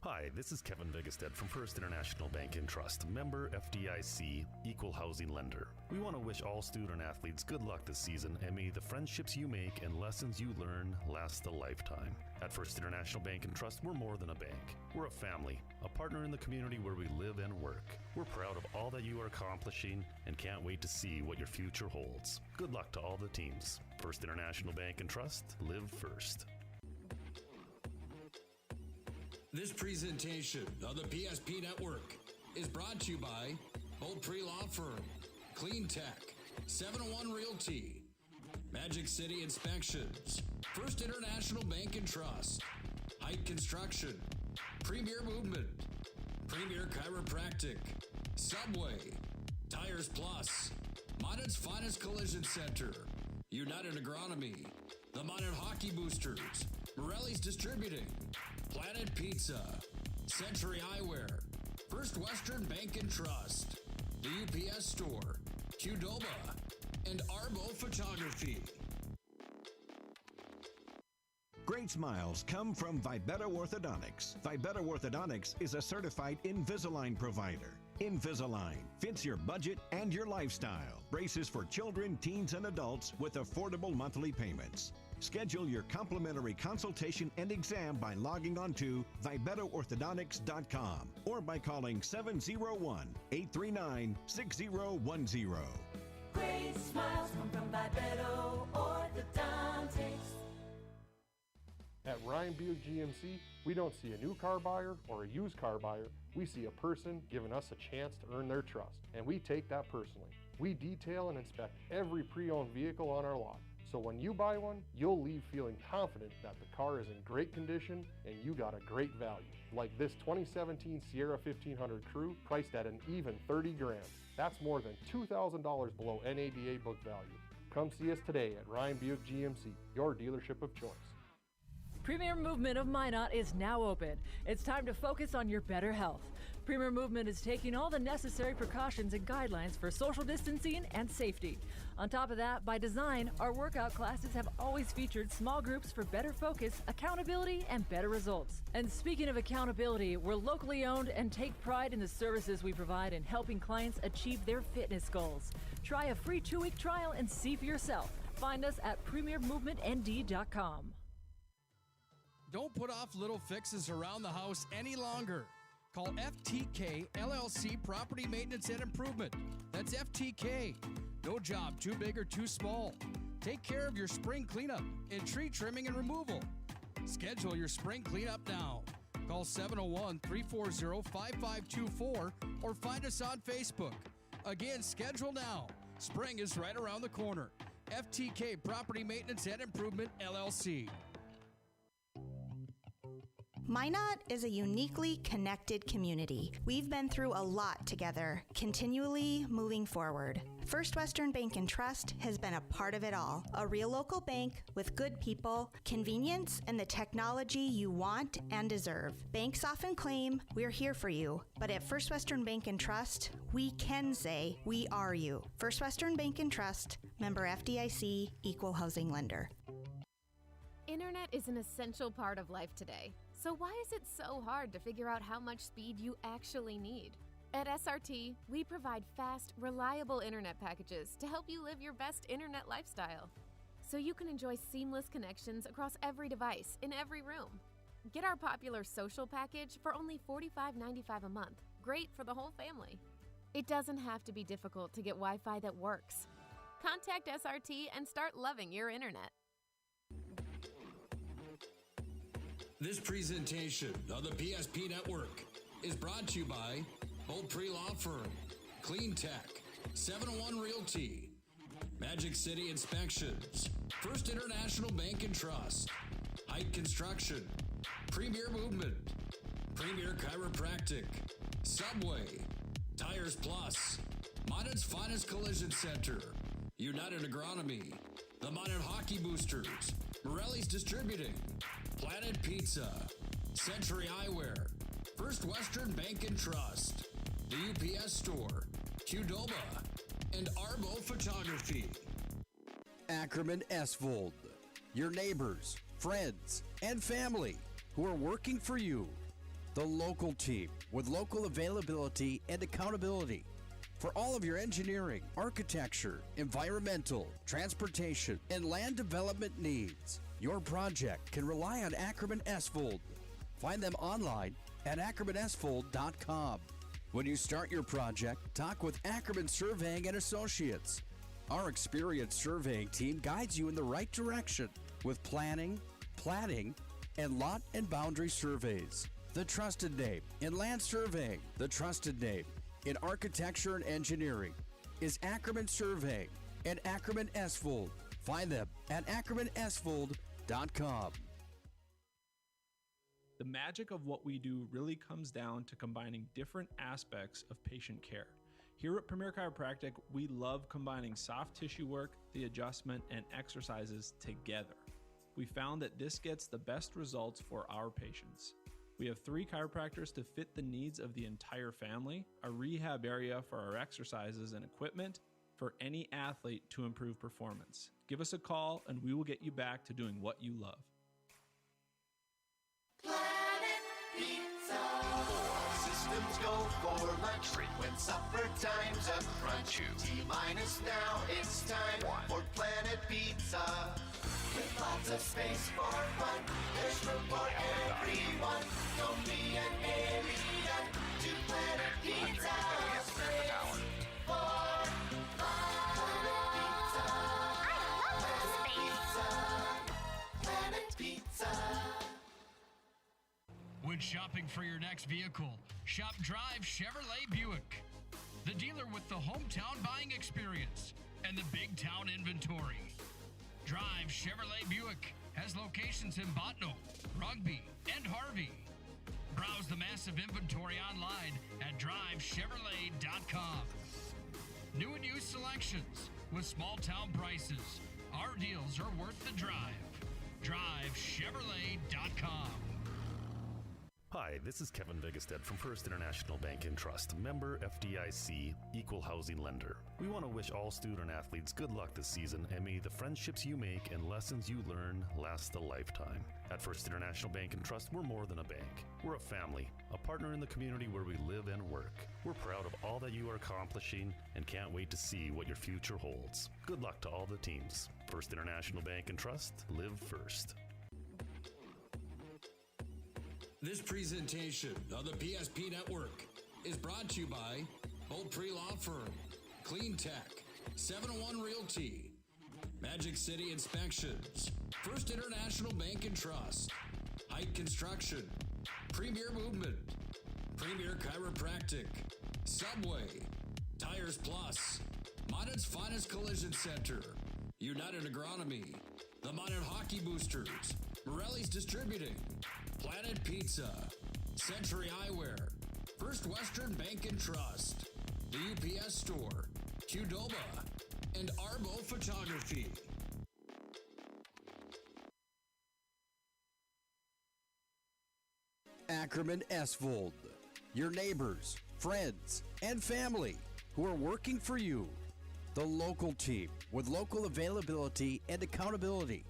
Q: Hi, this is Kevin Vigestead from First International Bank and Trust, member FDIC, equal housing lender. We want to wish all student athletes good luck this season, and may the friendships you make and lessons you learn last a lifetime. At First International Bank and Trust, we're more than a bank. We're a family, a partner in the community where we live and work. We're proud of all that you are accomplishing and can't wait to see what your future holds. Good luck to all the teams. First International Bank and Trust, live first.
H: This presentation of the PSP Network is brought to you by Old Tree Law Firm, Clean Tech, 701 Realty, Magic City Inspections, First International Bank and Trust, Height Construction, Premier Movement, Premier Chiropractic, Subway, Tires Plus, Minot's Finest Collision Center, United Agronomy, the Minot Hockey Boosters, Morelli's Distributing, Planet Pizza, Century Eyewear, First Western Bank and Trust, the UPS Store, Qdoba, and Arbo Photography.
F: Great smiles come from Vibetta Orthodontics. Vibetta Orthodontics is a certified Invisalign provider. Invisalign fits your budget and your lifestyle. Braces for children, teens, and adults with affordable monthly payments. Schedule your complimentary consultation and exam by logging on to VibettaOrthodontics.com or by calling 701-839-6010.
G: Great smiles come from Vibetta Orthodontics.
N: At Ryan Buick GMC, we don't see a new car buyer or a used car buyer. We see a person giving us a chance to earn their trust, and we take that personally. We detail and inspect every pre-owned vehicle on our lot, So when you buy one, you'll leave feeling confident that the car is in great condition and you got a great value. Like this 2017 Sierra 1500 Crew, priced at an even 30 grand. That's more than $2,000 below NADA book value. Come see us today at Ryan Buick GMC, your dealership of choice.
L: Premier Movement of Minot is now open. It's time to focus on your better health. Premier Movement is taking all the necessary precautions and guidelines for social distancing and safety. On top of that, by design, our workout classes have always featured small groups for better focus, accountability, and better results. And speaking of accountability, we're locally owned and take pride in the services we provide in helping clients achieve their fitness goals. Try a free 2-week trial and see for yourself. Find us at premiermovementnd.com.
B: Don't put off little fixes around the house any longer. Call FTK LLC Property Maintenance and Improvement. That's FTK. No job too big or too small. Take care of your spring cleanup and tree trimming and removal. Schedule your spring cleanup now. Call 701-340-5524 or find us on Facebook. Again, schedule now. Spring is right around the corner. FTK Property Maintenance and Improvement, LLC.
R: Minot is a uniquely connected community. We've been through a lot together, continually moving forward. First Western Bank and Trust has been a part of it all. A real local bank with good people, convenience, and the technology you want and deserve. Banks often claim we're here for you, but at First Western Bank and Trust, we can say we are you. First Western Bank and Trust, member FDIC, equal housing lender.
E: Internet is an essential part of life today. So why is it so hard to figure out how much speed you actually need? At SRT, we provide fast, reliable internet packages to help you live your best internet lifestyle. So you can enjoy seamless connections across every device in every room. Get our popular social package for only $45.95 a month. Great for the whole family. It doesn't have to be difficult to get Wi-Fi that works. Contact SRT and start loving your internet.
H: This presentation of the PSP Network is brought to you by Bolt Pre-Law Firm, Clean Tech, 701 Realty, Magic City Inspections, First International Bank and Trust, Height Construction, Premier Movement, Premier Chiropractic, Subway, Tires Plus, Minot's Finest Collision Center, United Agronomy, the Minot Hockey Boosters, Morelli's Distributing, Planet Pizza, Century Eyewear, First Western Bank and Trust, the UPS Store, Qdoba, and Arbo Photography.
D: Ackerman Esvold, your neighbors, friends, and family who are working for you. The local team with local availability and accountability for all of your engineering, architecture, environmental, transportation, and land development needs. Your project can rely on Ackerman Esvold. Find them online at ackermanesvold.com. When you start your project, talk with Ackerman Surveying and Associates. Our experienced surveying team guides you in the right direction with planning, platting, and lot and boundary surveys. The trusted name in land surveying, the trusted name in architecture and engineering is Ackerman Surveying and Ackerman Esvold. Find them at ackermanesvold.com.
A: The magic of what we do really comes down to combining different aspects of patient care. Here at Premier Chiropractic, we love combining soft tissue work, the adjustment, and exercises together. We found that this gets the best results for our patients. We have 3 chiropractors to fit the needs of the entire family, a rehab area for our exercises and equipment for any athlete to improve performance. Give us a call and we will get you back to doing what you love.
O: Planet Pizza. Systems go for lunch. Frequent supper time's a crunch. T-minus now, it's time for Planet Pizza. With lots of space for fun, there's room for everyone. Don't be an alien to Planet Pizza. Space for Planet Pizza. Planet Pizza.
B: When shopping for your next vehicle, shop Drive Chevrolet Buick, the dealer with the hometown buying experience and the big town inventory. Drive Chevrolet Buick has locations in Botno, Rugby, and Harvey. Browse the massive inventory online at drivechevrolet.com. New and used selections with small town prices. Our deals are worth the drive. drivechevrolet.com.
Q: Hi, this is Kevin Vigestead from First International Bank and Trust, member FDIC, equal housing lender. We want to wish all student athletes good luck this season, and may the friendships you make and lessons you learn last a lifetime. At First International Bank and Trust, we're more than a bank. We're a family, a partner in the community where we live and work. We're proud of all that you are accomplishing and can't wait to see what your future holds. Good luck to all the teams. First International Bank and Trust, live first.
H: This presentation of the PSP Network is brought to you by Old Pre-Law Firm, Clean Tech, 701 Realty, Magic City Inspections, First International Bank and Trust, Height Construction, Premier Movement, Premier Chiropractic, Subway, Tires Plus, Minot's Finest Collision Center, United Agronomy, the Minot Hockey Boosters, Morelli's Distributing, Planet Pizza, Century Eyewear, First Western Bank and Trust, the UPS Store, Qdoba, and Arbo Photography.
D: Ackerman Esvold, your neighbors, friends, and family who are working for you. The local team with local availability and accountability.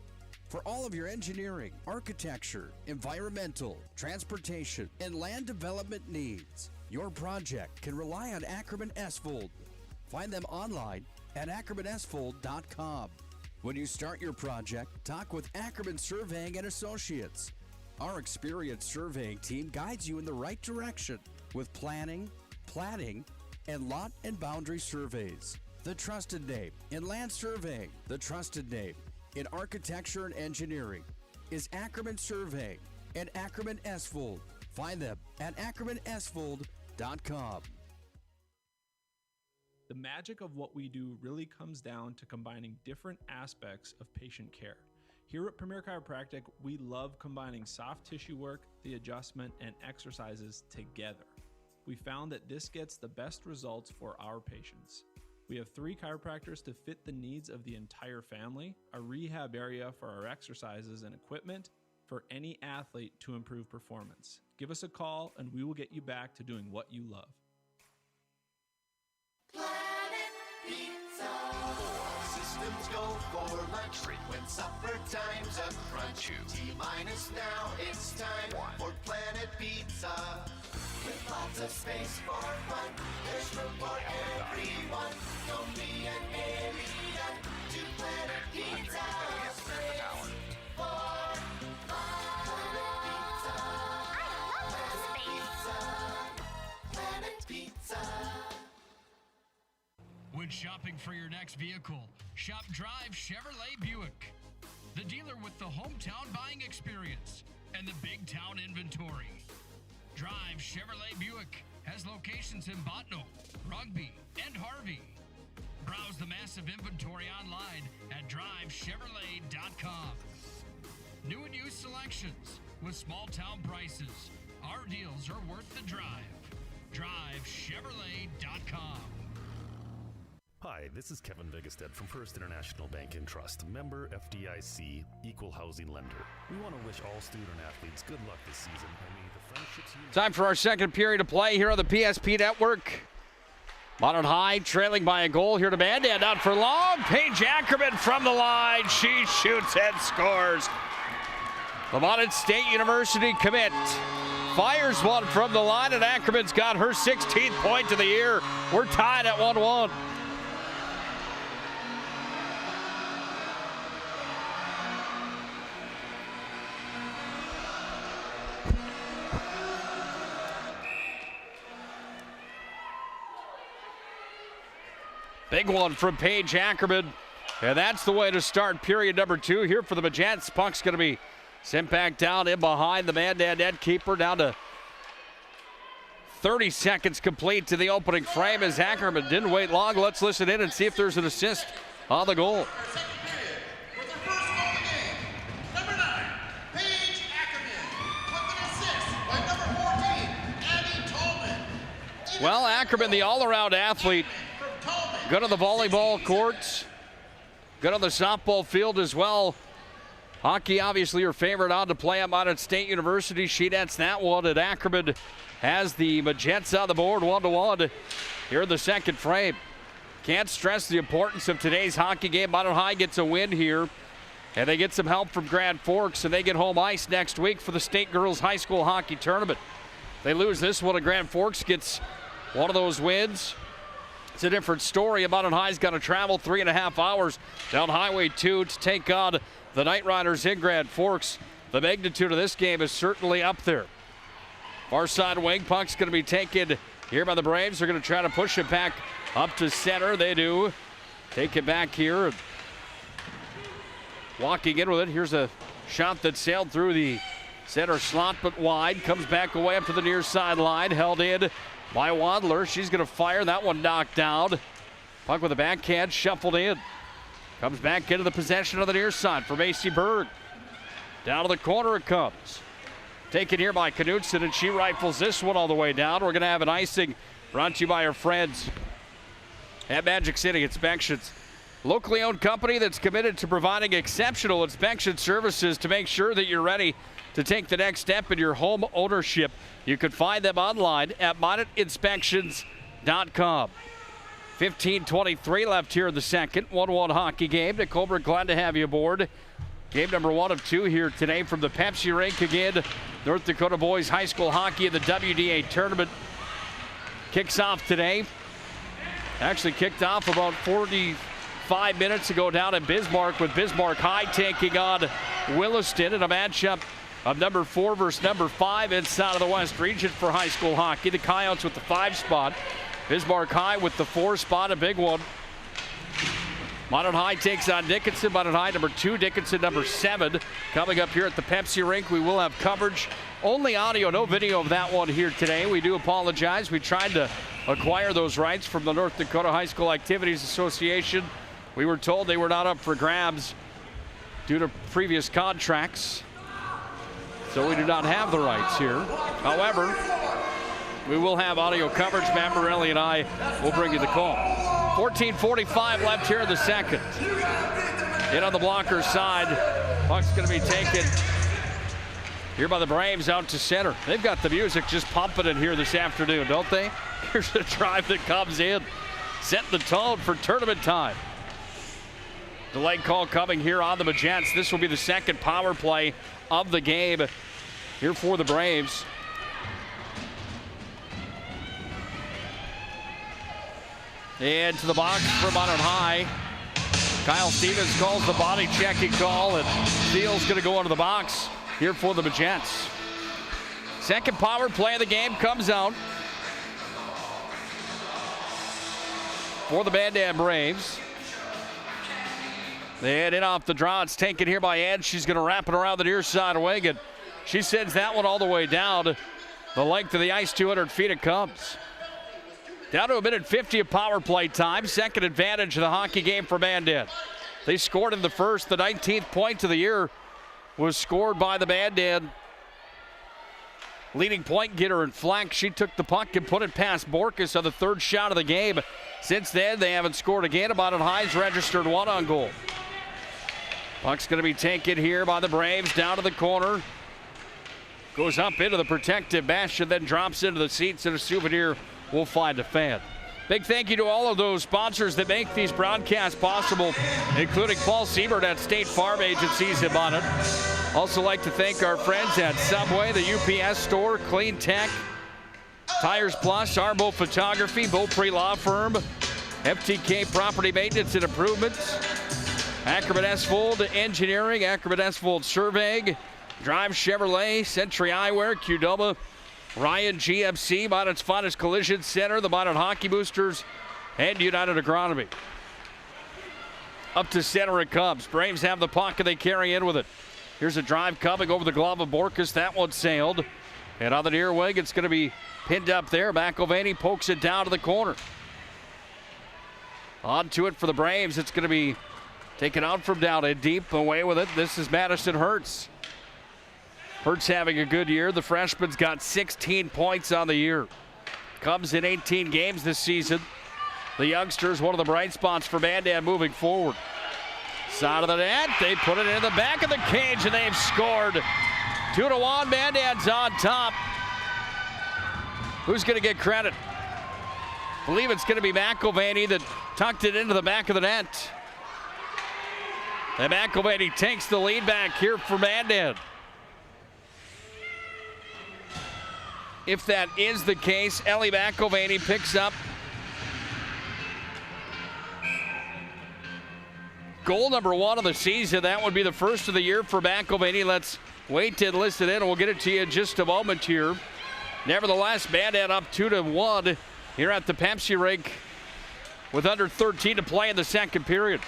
D: For all of your engineering, architecture, environmental, transportation, and land development needs, your project can rely on Ackerman Esvold. Find them online at ackermanesvold.com. When you start your project, talk with Ackerman Surveying and Associates. Our experienced surveying team guides you in the right direction with planning, platting, and lot and boundary surveys. The trusted name in land surveying, the trusted name in architecture and engineering is Ackerman Surveying and Ackerman Esvold. Find them at ackermanesvold.com.
A: The magic of what we do really comes down to combining different aspects of patient care. Here at Premier Chiropractic, we love combining soft tissue work, the adjustment, and exercises together. We found that this gets the best results for our patients. We have 3 chiropractors to fit the needs of the entire family, a rehab area for our exercises and equipment for any athlete to improve performance. Give us a call and we will get you back to doing what you love.
O: Planet Pizza. Systems go for lunch. Frequent supper times a crunch. T-minus now, it's time for Planet Pizza. With lots of space for fun, there's room for everyone. Don't be an alien to Planet Pizza. Space for fun. Planet Pizza.
B: When shopping for your next vehicle, shop Drive Chevrolet Buick, the dealer with the hometown buying experience and the big town inventory. Drive Chevrolet Buick has locations in Botno, Rugby, and Harvey. Browse the massive inventory online at drivechevrolet.com. New and used selections with small town prices. Our deals are worth the drive. drivechevrolet.com.
Q: Hi, this is Kevin Vigestead from First International Bank and Trust, member FDIC, equal housing lender. We want to wish all student athletes good luck this season, and may the friendships you...
P: Time for our second period of play here on the PSP Network. Minot High trailing by a goal here to Mandan. Out for long. Paige Ackerman from the line. She shoots and scores. The Minot State University commit fires one from the line, and Ackerman's got her 16th point of the year. We're tied at 1-1. Big one from Paige Ackerman. And that's the way to start period number 2 here for the Magents. Puck's going to be sent back down in behind the Mandan net keeper, down to 30 seconds complete to the opening frame as Ackerman didn't wait long. Let's listen in and see if there's an assist on the goal. Well, Ackerman, the all-around athlete, good on the volleyball courts, good on the softball field as well. Hockey, obviously, her favorite on to play at Minot State University. She nets that one, and Ackerman has the Magents on the board 1-1 here in the second frame. Can't stress the importance of today's hockey game. Minot High gets a win here, and they get some help from Grand Forks, and they get home ice next week for the State Girls High School Hockey Tournament. They lose this one, and Grand Forks gets one of those wins. It's a different story. Minot High's got to travel 3.5 hours down Highway 2 to take on the Night Riders in Grand Forks. The magnitude of this game is certainly up there. Far side wing puck's going to be taken here by the Braves. They're going to try to push it back up to center. They do. Take it back here. Walking in with it. Here's a shot that sailed through the center slot but wide. Comes back away up to the near sideline. Held in by Wadler. She's going to fire. That one knocked down. Puck with a backhand shuffled in. Comes back into the possession of the near side for Macy Berg. Down to the corner it comes. Taken here by Knutson, and she rifles this one all the way down. We're going to have an icing brought to you by our friends at Magic City Inspections. Locally owned company that's committed to providing exceptional inspection services to make sure that you're ready to take the next step in your home ownership. You can find them online at minotinspections.com. 15:23 left here in the second. 1-1 hockey game. Nicole, we're glad to have you aboard. Game number 1 of 2 here today from the Pepsi rink again. North Dakota Boys High School Hockey in the WDA tournament kicks off today. Actually kicked off about 45 minutes ago down in Bismarck, with Bismarck High taking on Williston in a matchup of number 4 versus number 5 inside of the West Region for high school hockey. The Coyotes with the 5 spot. Bismarck High with the 4 spot, a big one. Minot High takes on Dickinson. Minot High number 2, Dickinson number 7. Coming up here at the Pepsi rink, we will have coverage. Only audio, no video of that one here today. We do apologize. We tried to acquire those rights from the North Dakota High School Activities Association. We were told they were not up for grabs due to previous contracts. So we do not have the rights here. However, we will have audio coverage. Matt Morelli and I will bring you the call. 14:45 left here in the second. In on the blocker side. Puck's going to be taken here by the Braves out to center. They've got the music just pumping in here this afternoon, don't they? Here's the drive that comes in. Set the tone for tournament time. Delayed call coming here on the Magents. This will be the second power play of the game here for the Braves. And to the box for Minot High. Kyle Stevens calls the body checking call, and Steele's going to go into the box here for the Magents. Second power play of the game comes out for the Mandan Braves. And in off the draw, it's taken here by Ed. She's going to wrap it around the near side of wing, and she sends that one all the way down the length of the ice. 200 feet it comes. Down to 1:50 of power play time. Second advantage of the hockey game for Mandan. They scored in the first. The 19th point of the year was scored by the Mandan leading point getter in flank. She took the puck and put it past Borkus on the third shot of the game. Since then, they haven't scored again. Minot High's registered 1 on goal. Puck's going to be taken here by the Braves down to the corner. Goes up into the protective mesh and then drops into the seats, and a souvenir will find a fan. Big thank you to all of those sponsors that make these broadcasts possible, including Paul Siebert at State Farm Agencies in Minot. Also like to thank our friends at Subway, the UPS Store, Clean Tech, Tires Plus, Arbo Photography, Beaupre Law Firm, FTK Property Maintenance and Improvements, Ackerman Esfold Engineering, Ackerman Esfold Surveying, Drive Chevrolet, Century Eyewear, Qdoba, Ryan GMC, Minot's Finest Collision Center, the Minot Hockey Boosters, and United Agronomy. Up to center it comes. Braves have the puck and they carry in with it. Here's a drive coming over the glove of Borkus. That one sailed. And on the near wing, it's going to be pinned up there. McElvaney pokes it down to the corner. On to it for the Braves. It's going to be taken out from down in deep. Away with it. This is Madison Hertz. Hertz having a good year. The freshman's got 16 points on the year. comes in 18 games this season. The youngsters, one of the bright spots for Mandan moving forward. Side of the net, they put it in the back of the cage and they've scored. 2-1, Mandan's on top. Who's going to get credit? I believe it's going to be McIlvaney that tucked it into the back of the net. And McIlvaney takes the lead back here for Mandan. If that is the case, Ellie McIlvaney picks up goal number 1 of the season. That would be the first of the year for McIlvaney. Let's wait to enlist it in, and we'll get it to you in just a moment here. Nevertheless, Mandan up 2-1 here at the Pepsi rink with under 13 to play in the second period.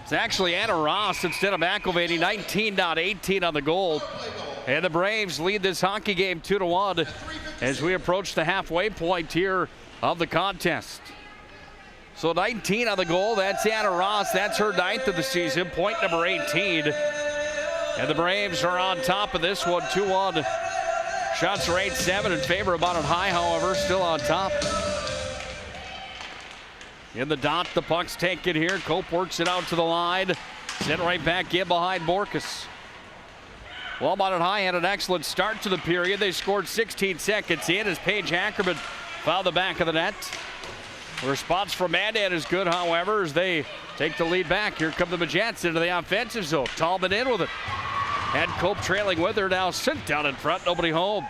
P: It's actually Anna Ross instead of McIlvaney, 19-18 on the goal. And the Braves lead this hockey game 2-1 as we approach the halfway point here of the contest. So 19 on the goal, that's Anna Ross. That's her 9th of the season, point number 18. And the Braves are on top of this one, 2-1. Shots are 8-7 in favor of Minot High, however, still on top. In the dot, the puck's taken here. Cope works it out to the line. Sent right back in behind Borkus. Well, Minot High had an excellent start to the period. They scored 16 seconds in as Paige Ackerman found the back of the net. The response from Mandan is good, however, as they take the lead back. Here come the Majets into the offensive zone. Tallman in with it. Had Cope trailing with her, now sent down in front, nobody home.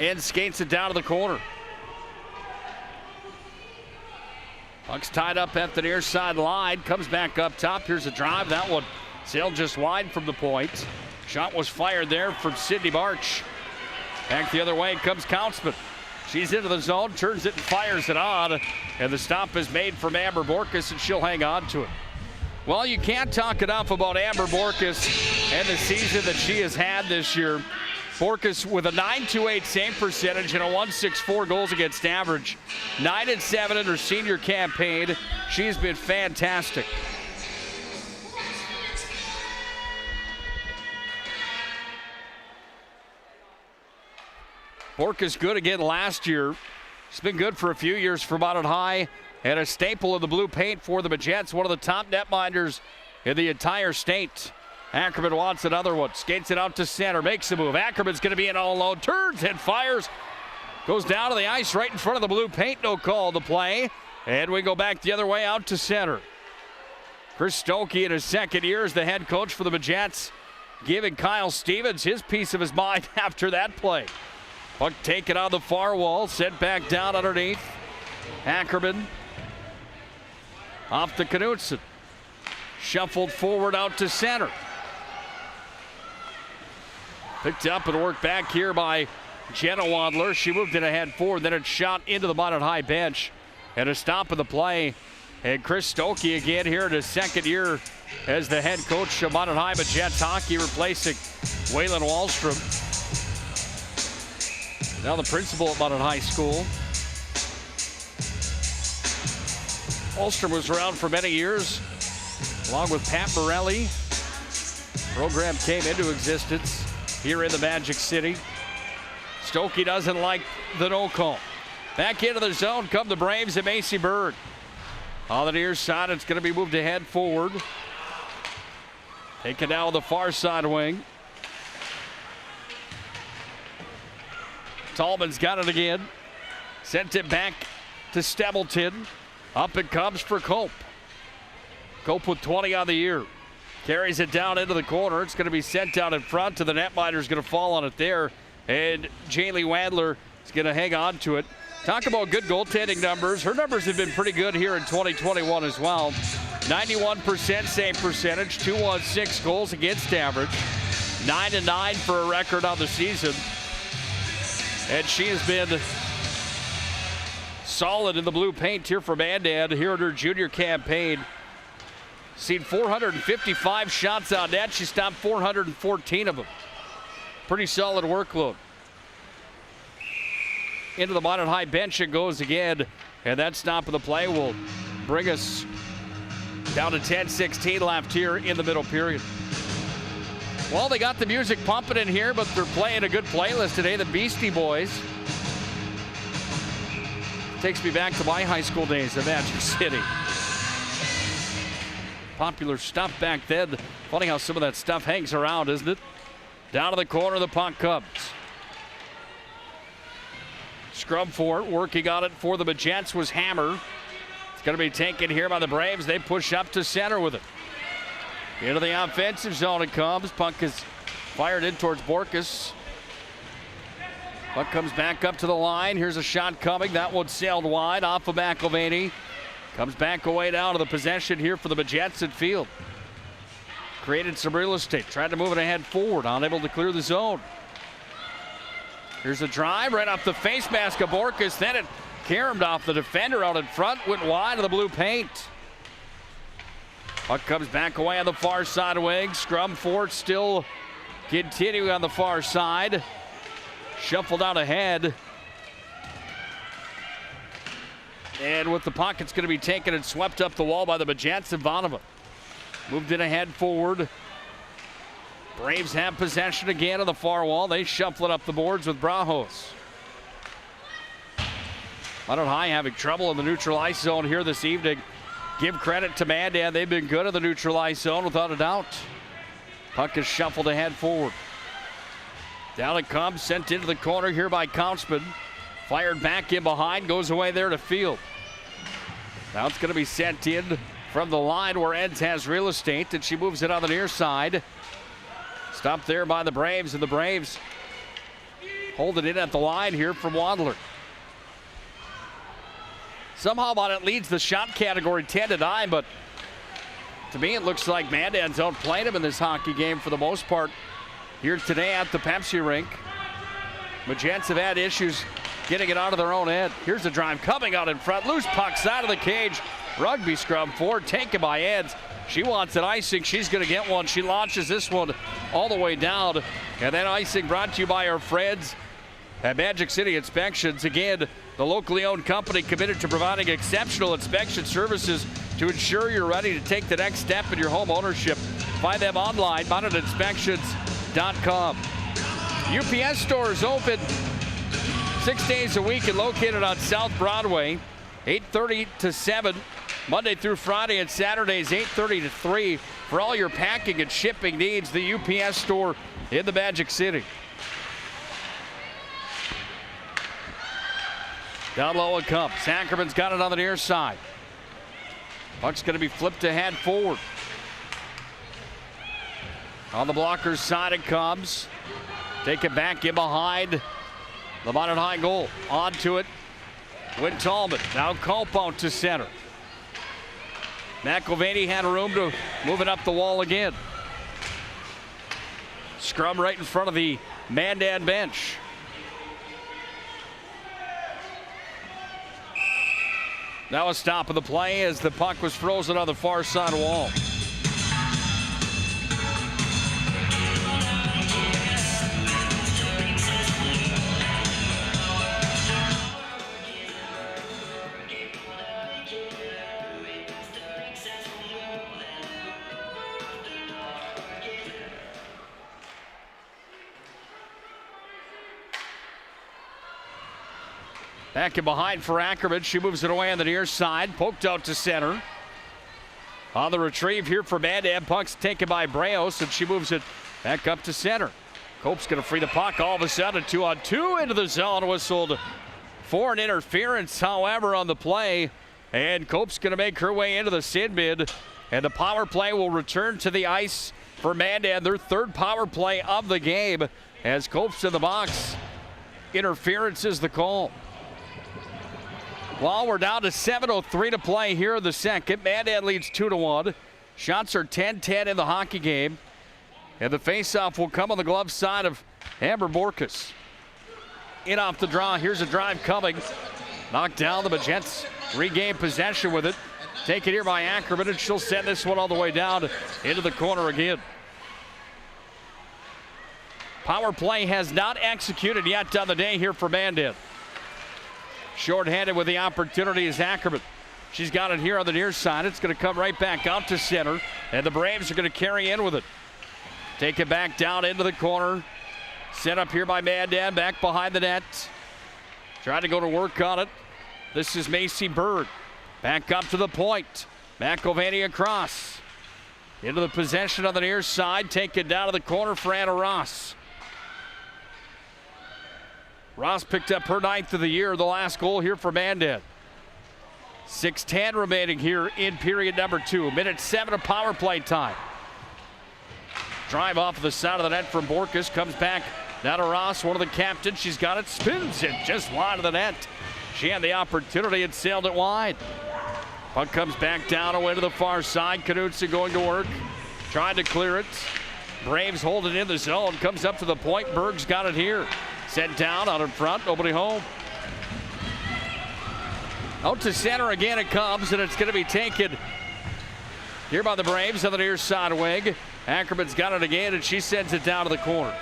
P: And skates it down to the corner. Puck's tied up at the near side line, comes back up top. Here's a drive. That one sailed just wide from the point. Shot was fired there from Sydney March. Back the other way comes Countsman. She's into the zone, turns it and fires it on. And the stop is made from Amber Borkus, and she'll hang on to it. Well, you can't talk enough about Amber Borkus and the season that she has had this year. Borkus with a .928 save percentage and a .164 goals against average. 9-7 in her senior campaign. She's been fantastic. Borkus good again last year. She's been good for a few years for Minot High and a staple of the blue paint for the Majets. One of the top netminders in the entire state. Ackerman wants another one. Skates it out to center. Makes a move. Ackerman's going to be in all alone. Turns and fires. Goes down to the ice right in front of the blue paint. No call to play. And we go back the other way out to center. Chris Stokey in his second year as the head coach for the Majets, giving Kyle Stevens his piece of his mind after that play. Puck taken on the far wall. Sent back down underneath. Ackerman off to Knutson. Shuffled forward out to center. Picked up and worked back here by Jenna Wadler. She moved it ahead forward, then it's shot into the Minot High bench. And a stop of the play. And Chris Stokey again here in his second year as the head coach of Minot High Majets hockey, replacing Waylon Wallstrom. Now the principal at Minot High School. Wallstrom was around for many years, along with Pat Morelli. The program came into existence here in the Magic City. Stokey doesn't like the no call. Back into the zone come the Braves and Macy Bird. On the near side, it's going to be moved ahead forward. Taken down the far side wing. Tallman's got it again. Sent it back to Stempleton. Up it comes for Cope. Cope with 20 on the year. Carries it down into the corner. It's going to be sent down in front to the netminder's going to fall on it there. And Jaylee Wadler is going to hang on to it. Talk about good goaltending numbers. Her numbers have been pretty good here in 2021 as well. 91% save percentage, 216 goals against average, 9-9 for a record on the season. And she has been solid in the blue paint here for Mandan here in her junior campaign. Seen 455 shots on net. She stopped 414 of them. Pretty solid workload. Into the Minot High bench it goes again. And that stop of the play will bring us down to 10:16 left here in the middle period. Well, they got the music pumping in here, but they're playing a good playlist today. The Beastie Boys. Takes me back to my high school days in Magic City. Popular stuff back then. Funny how some of that stuff hangs around, isn't it? Down to the corner, the puck comes. Scrum for it, working on it for the Magents was Hammer. It's going to be taken here by the Braves. They push up to center with it. Into the offensive zone it comes. Puck is fired in towards Borkus. Puck comes back up to the line. Here's a shot coming. That one sailed wide off of McElvaney. Comes back away down to the possession here for the Magents at field. Created some real estate. Tried to move it ahead forward. Unable to clear the zone. Here's a drive right off the face mask of Borkus. Then it caromed off the defender out in front. Went wide of the blue paint. Puck comes back away on the far side wing. Scrum for it, still continuing on the far side. Shuffled out ahead. And with the puck, it's going to be taken and swept up the wall by the Magents of Ivanova. Moved it ahead forward. Braves have possession again on the far wall. They shuffle it up the boards with Brajos. Mandan High having trouble in the neutral ice zone here this evening. Give credit to Mandan. They've been good in the neutral ice zone without a doubt. Puck is shuffled ahead forward. Down it comes, sent into the corner here by Couchman. Fired back in behind, goes away there to field. Now it's going to be sent in from the line where Eds has real estate, and she moves it on the near side. Stopped there by the Braves, and the Braves hold it in at the line here from Wadler. Somehow Mandan leads the shot category 10-9, but to me it looks like Mandan's outplayed him in this hockey game for the most part here today at the Pepsi rink. Magents have had issues getting it out of their own end. Here's a drive coming out in front. Loose puck side of the cage. Rugby scrum forward, taken by Eds. She wants an icing. She's going to get one. She launches this one all the way down. And then icing brought to you by our friends at Magic City Inspections. Again, the locally owned company committed to providing exceptional inspection services to ensure you're ready to take the next step in your home ownership. Find them online, MonitInspections.com. UPS stores open 6 days a week and located on South Broadway, 8:30 to 7, Monday through Friday, and Saturdays 8:30 to 3 for all your packing and shipping needs. The UPS store in the Magic City. Down low it comes. Ackerman's got it on the near side. Puck's going to be flipped ahead forward. On the blocker's side it comes. Take it back in behind the Mandan High goal. Onto it. Win Tallman. Now Culp out to center. McElvaney had room to move it up the wall again. Scrum right in front of the Mandan bench. Now a stop of the play as the puck was frozen on the far side wall. Back in behind for Ackerman. She moves it away on the near side. Poked out to center. On the retrieve here for Mandan. Puck's taken by Breos, and she moves it back up to center. Cope's going to free the puck. All of a sudden, 2-on-2 into the zone. Whistled for an interference, however, on the play. And Cope's going to make her way into the sin bin. And the power play will return to the ice for Mandan. Their third power play of the game as Cope's in the box. Interference is the call. Well, we're down to 7:03 to play here in the second. Mandan leads 2-1. Shots are 10-10 in the hockey game. And the faceoff will come on the glove side of Amber Borkus. In off the draw. Here's a drive coming. Knocked down. The Magents regain possession with it. Taken here by Ackerman, and she'll send this one all the way down into the corner again. Power play has not executed yet on the day here for Mandan. Short-handed with the opportunity is Ackerman. She's got it here on the near side. It's going to come right back out to center, and the Braves are going to carry in with it. Take it back down into the corner. Set up here by Mandan, back behind the net. Trying to go to work on it. This is Macy Bird. Back up to the point. McElvaney across. Into the possession on the near side. Take it down to the corner for Anna Ross. Ross picked up her 9th of the year, the last goal here for Mandan. 6:10 remaining here in period number 2. Minute 7 of power play time. Drive off the side of the net from Borkus. Comes back down to Ross, one of the captains. She's got it, spins it just wide of the net. She had the opportunity and sailed it wide. Puck comes back down away to the far side. Knutson going to work, trying to clear it. Braves hold it in the zone. Comes up to the point. Berg's got it here. Sent down out in front. Nobody home. Out to center again it comes, and it's going to be taken here by the Braves on the near side wing. Ackerman's got it again, and she sends it down to the corner.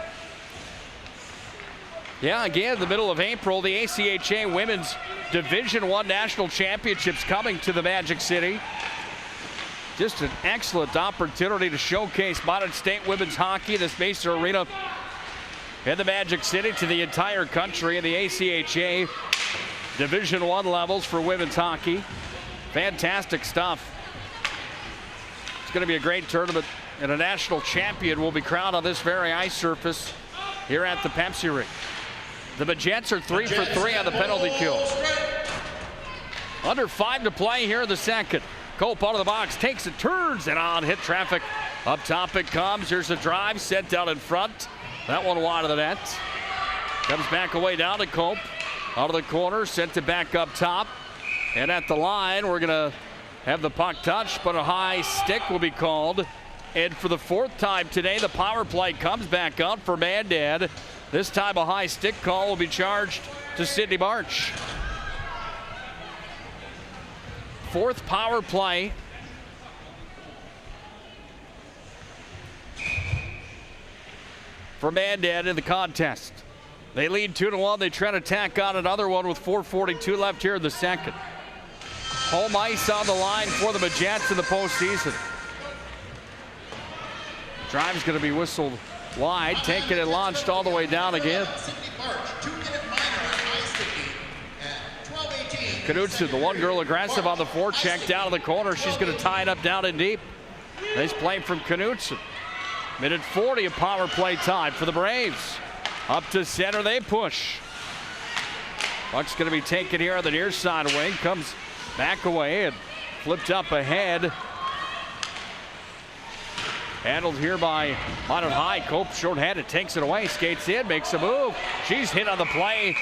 P: Yeah, again, the middle of April, the ACHA Women's Division I National Championships coming to the Magic City. Just an excellent opportunity to showcase Minot State women's hockey, this Mesa Arena in the Magic City, to the entire country in the ACHA Division I levels for women's hockey. Fantastic stuff. It's going to be a great tournament, and a national champion will be crowned on this very ice surface here at the Pepsi Rink. The Magents are 3 for 3 on the penalty kill. Under 5 to play here in the second. Cope out of the box, takes it, turns it on, hit traffic. Up top it comes. Here's a drive, sent down in front. That one wide of the net. Comes back away down to Cope. Out of the corner, sent it back up top. And at the line, we're going to have the puck touch, but a high stick will be called. And for the 4th time today, the power play comes back out for Mandan. This time a high stick call will be charged to Sydney March. 4th power play. For Mandan in the contest. They lead 2-1. They try to tack on another one with 4:42 left here in the second. Home ice on the line for the Magents in the postseason. Drive's going to be whistled wide. Taken and launched all the way down again. Knutson, the one girl aggressive on the forecheck down to the corner. She's going to tie it up down and deep. Nice play from Knutson. Minute 40 of power play time for the Braves. Up to center, they push. Puck's going to be taken here on the near side wing. Comes back away and flipped up ahead. Handled here by Minot High. Cope short-handed, takes it away, skates in, makes a move. She's hit on the play,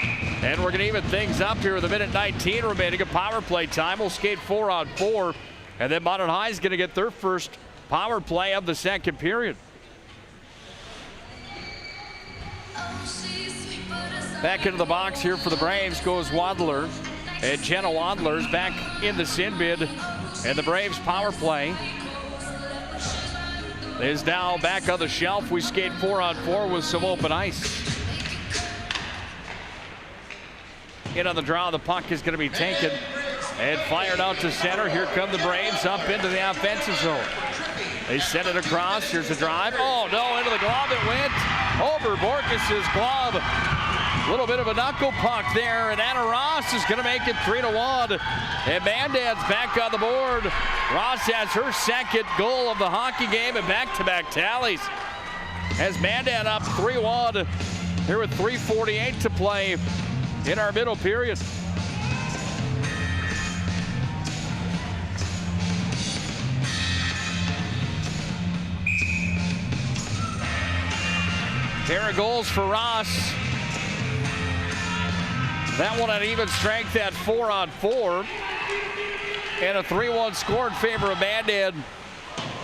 P: and we're going to even things up here with a minute 19 remaining of power play time. We'll skate 4-on-4, and then Minot High is going to get their first power play of the second period. Back into the box here for the Braves goes Wadler, and Jenna Wadler's back in the sin bid, and the Braves power play is now back on the shelf. We skate 4-on-4 with some open ice. In on the draw, the puck is going to be taken and fired out to center. Here come the Braves up into the offensive zone. They send it across. Here's a drive. Oh no, into the glove it went. Over Borkus's glove. A little bit of a knuckle puck there, and Anna Ross is going to make it 3-1. And Mandan's back on the board. Ross has her second goal of the hockey game and back-to-back tallies. As Mandan up 3-1 here with 3:48 to play in our middle period. Pair of goals for Ross. That one at even strength at 4-on-4. And a 3-1 score in favor of Mandan.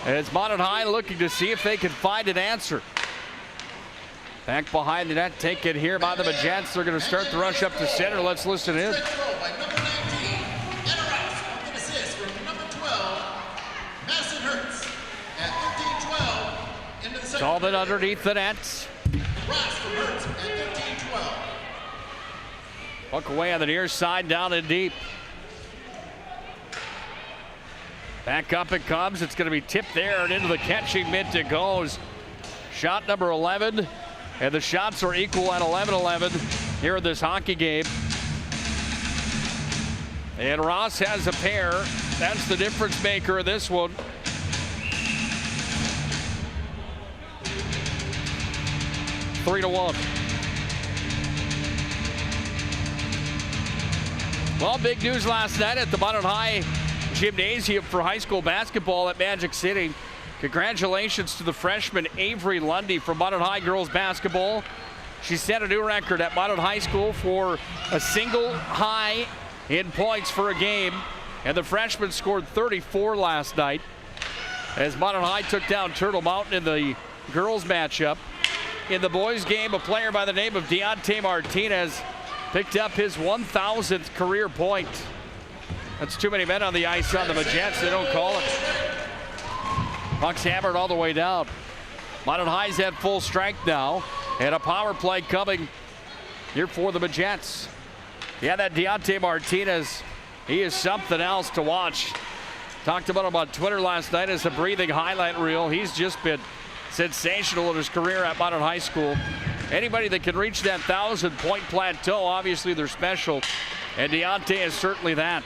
P: And it's Minot High looking to see if they can find an answer. Back behind the net, taken here by the Magents. They're going to start the rush up to center. Let's listen in. Tallman underneath the net. Puck away on the near side, down and deep. Back up it comes. It's going to be tipped there and into the catching mitt it goes. Shot number 11. And the shots are equal at 11-11 here in this hockey game. And Ross has a pair. That's the difference maker in this one. Three to 1. Well, big news last night at the Mandan High Gymnasium for high school basketball at Magic City. Congratulations to the freshman Avery Lundy from Mandan High girls basketball. She set a new record at Mandan High School for a single high in points for a game. And the freshman scored 34 last night as Mandan High took down Turtle Mountain in the girls matchup. In the boys game, a player by the name of Deontay Martinez picked up his 1,000th career point. That's too many men on the ice on the Magents. They don't call it. Puck's hammered all the way down. Mandan High's at full strength now. And a power play coming here for the Magents. Yeah, that Deontay Martinez, he is something else to watch. Talked about him on Twitter last night as a breathing highlight reel. He's just been sensational in his career at Mandan High School. Anybody that can reach that 1,000-point plateau, obviously they're special. And Deontay is certainly that.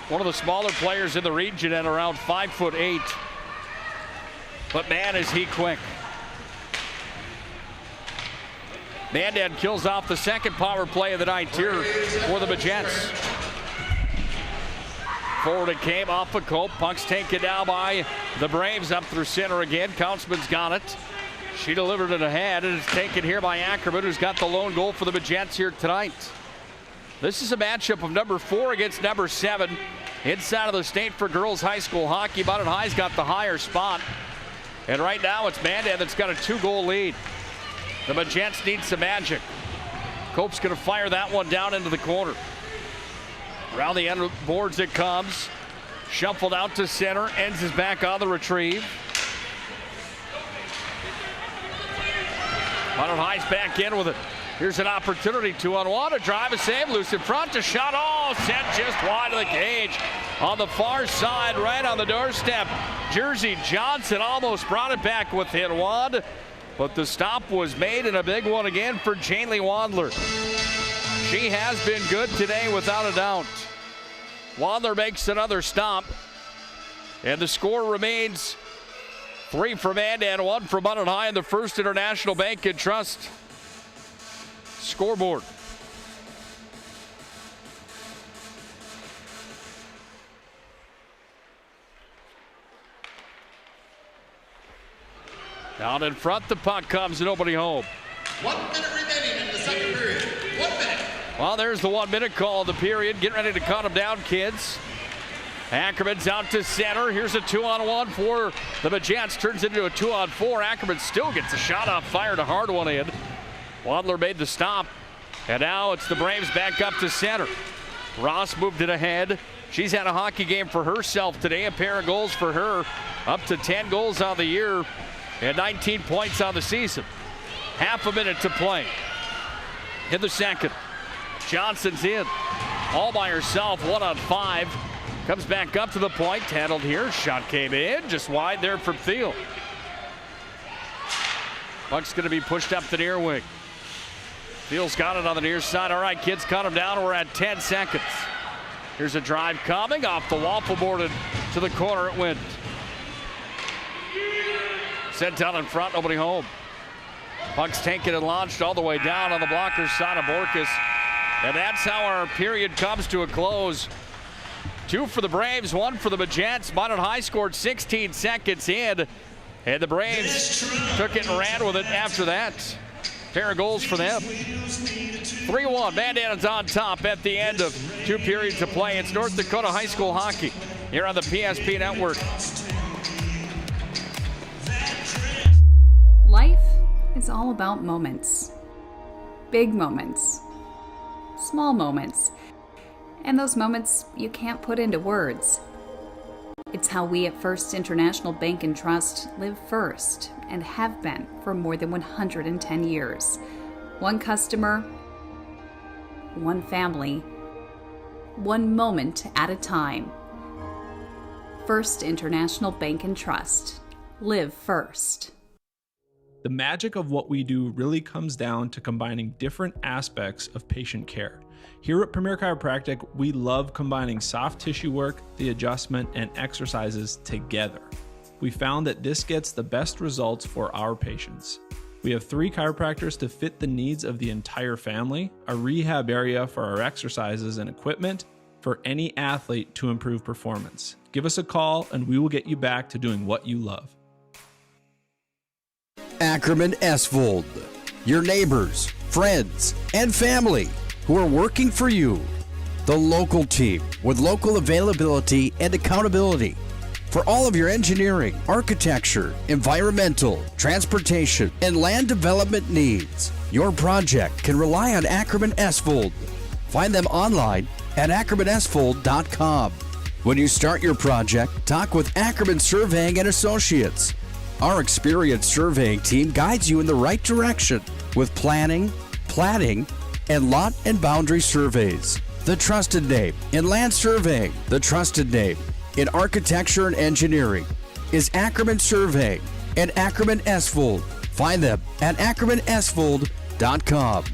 P: One of the smaller players in the region at around 5'8". But man, is he quick. Mandan kills off the second power play of the night here for the Magents. Forward it came off a Cope. Puck's taken down by the Braves up through center again. Councilman's got it. She delivered it ahead, and it's taken here by Ackerman, who's got the lone goal for the Magents here tonight. This is a matchup of number 4 against number 7 inside of the state for girls high school hockey. Mandan High's got the higher spot. And right now it's Mandan that's got a 2-goal lead. The Magents need some magic. Cope's going to fire that one down into the corner. Around the end of the boards it comes. Shuffled out to center. Ends is back on the retrieve. Mandan High's back in with it. Here's an opportunity, 2-on-1, a drive, a save, loose in front, a shot, sent just wide of the cage. On the far side, right on the doorstep, Jersey Johnson almost brought it back within one, but the stop was made, and a big one again for Janely Wandler. She has been good today without a doubt. Wandler makes another stop, and the score remains 3 for Mandan, 1 for Mandan High in the First International Bank and Trust scoreboard. Down in front, the puck comes, nobody home.
O: 1 minute remaining in the second period. 1 minute.
P: Well, there's the 1 minute call of the period. Get ready to cut them down, kids. Ackerman's out to center. Here's a 2-on-1 for the Magents. Turns it into a 2-on-4. Ackerman still gets a shot off, fired a hard one in. Wandler made the stop. And now it's the Braves back up to center. Ross moved it ahead. She's had a hockey game for herself today. A pair of goals for her. Up to 10 goals on the year and 19 points on the season. Half a minute to play in the second. Johnson's in. All by herself, 1-on-5. Comes back up to the point. Handled here. Shot came in. Just wide there from Thiel. Puck's going to be pushed up the near wing. Thiel's got it on the near side. All right, kids, cut him down. We're at 10 seconds. Here's a drive coming off the waffle board and to the corner it went. Sent down in front, nobody home. Puck's taken and launched all the way down on the blocker's side of Borkus. And that's how our period comes to a close. 2 for the Braves, 1 for the Magents. Mandan High scored 16 seconds in. And the Braves took it and ran with it after that. Pair of goals for them. 3-1. Mandan is on top at the end of 2 periods of play. It's North Dakota High School Hockey here on the PSP Network.
C: Life is all about moments. Big moments. Small moments. And those moments you can't put into words. It's how we at First International Bank and Trust live first and have been for more than 110 years. One customer, one family, one moment at a time. First International Bank and Trust. Live first.
A: The magic of what we do really comes down to combining different aspects of patient care. Here at Premier Chiropractic, we love combining soft tissue work, the adjustment, and exercises together. We found that this gets the best results for our patients. We have 3 chiropractors to fit the needs of the entire family, a rehab area for our exercises and equipment for any athlete to improve performance. Give us a call and we will get you back to doing what you love.
D: Ackerman Esvold, your neighbors, friends, and family who are working for you. The local team with local availability and accountability for all of your engineering, architecture, environmental, transportation, and land development needs. Your project can rely on Ackerman Esvold. Find them online at ackermanesvold.com. When you start your project, talk with Ackerman Surveying and Associates. Our experienced surveying team guides you in the right direction with planning, platting, and lot and boundary surveys. The trusted name in land surveying, the trusted name in architecture and engineering is Ackerman Surveying and Ackerman Esvold. Find them at ackermanesvold.com.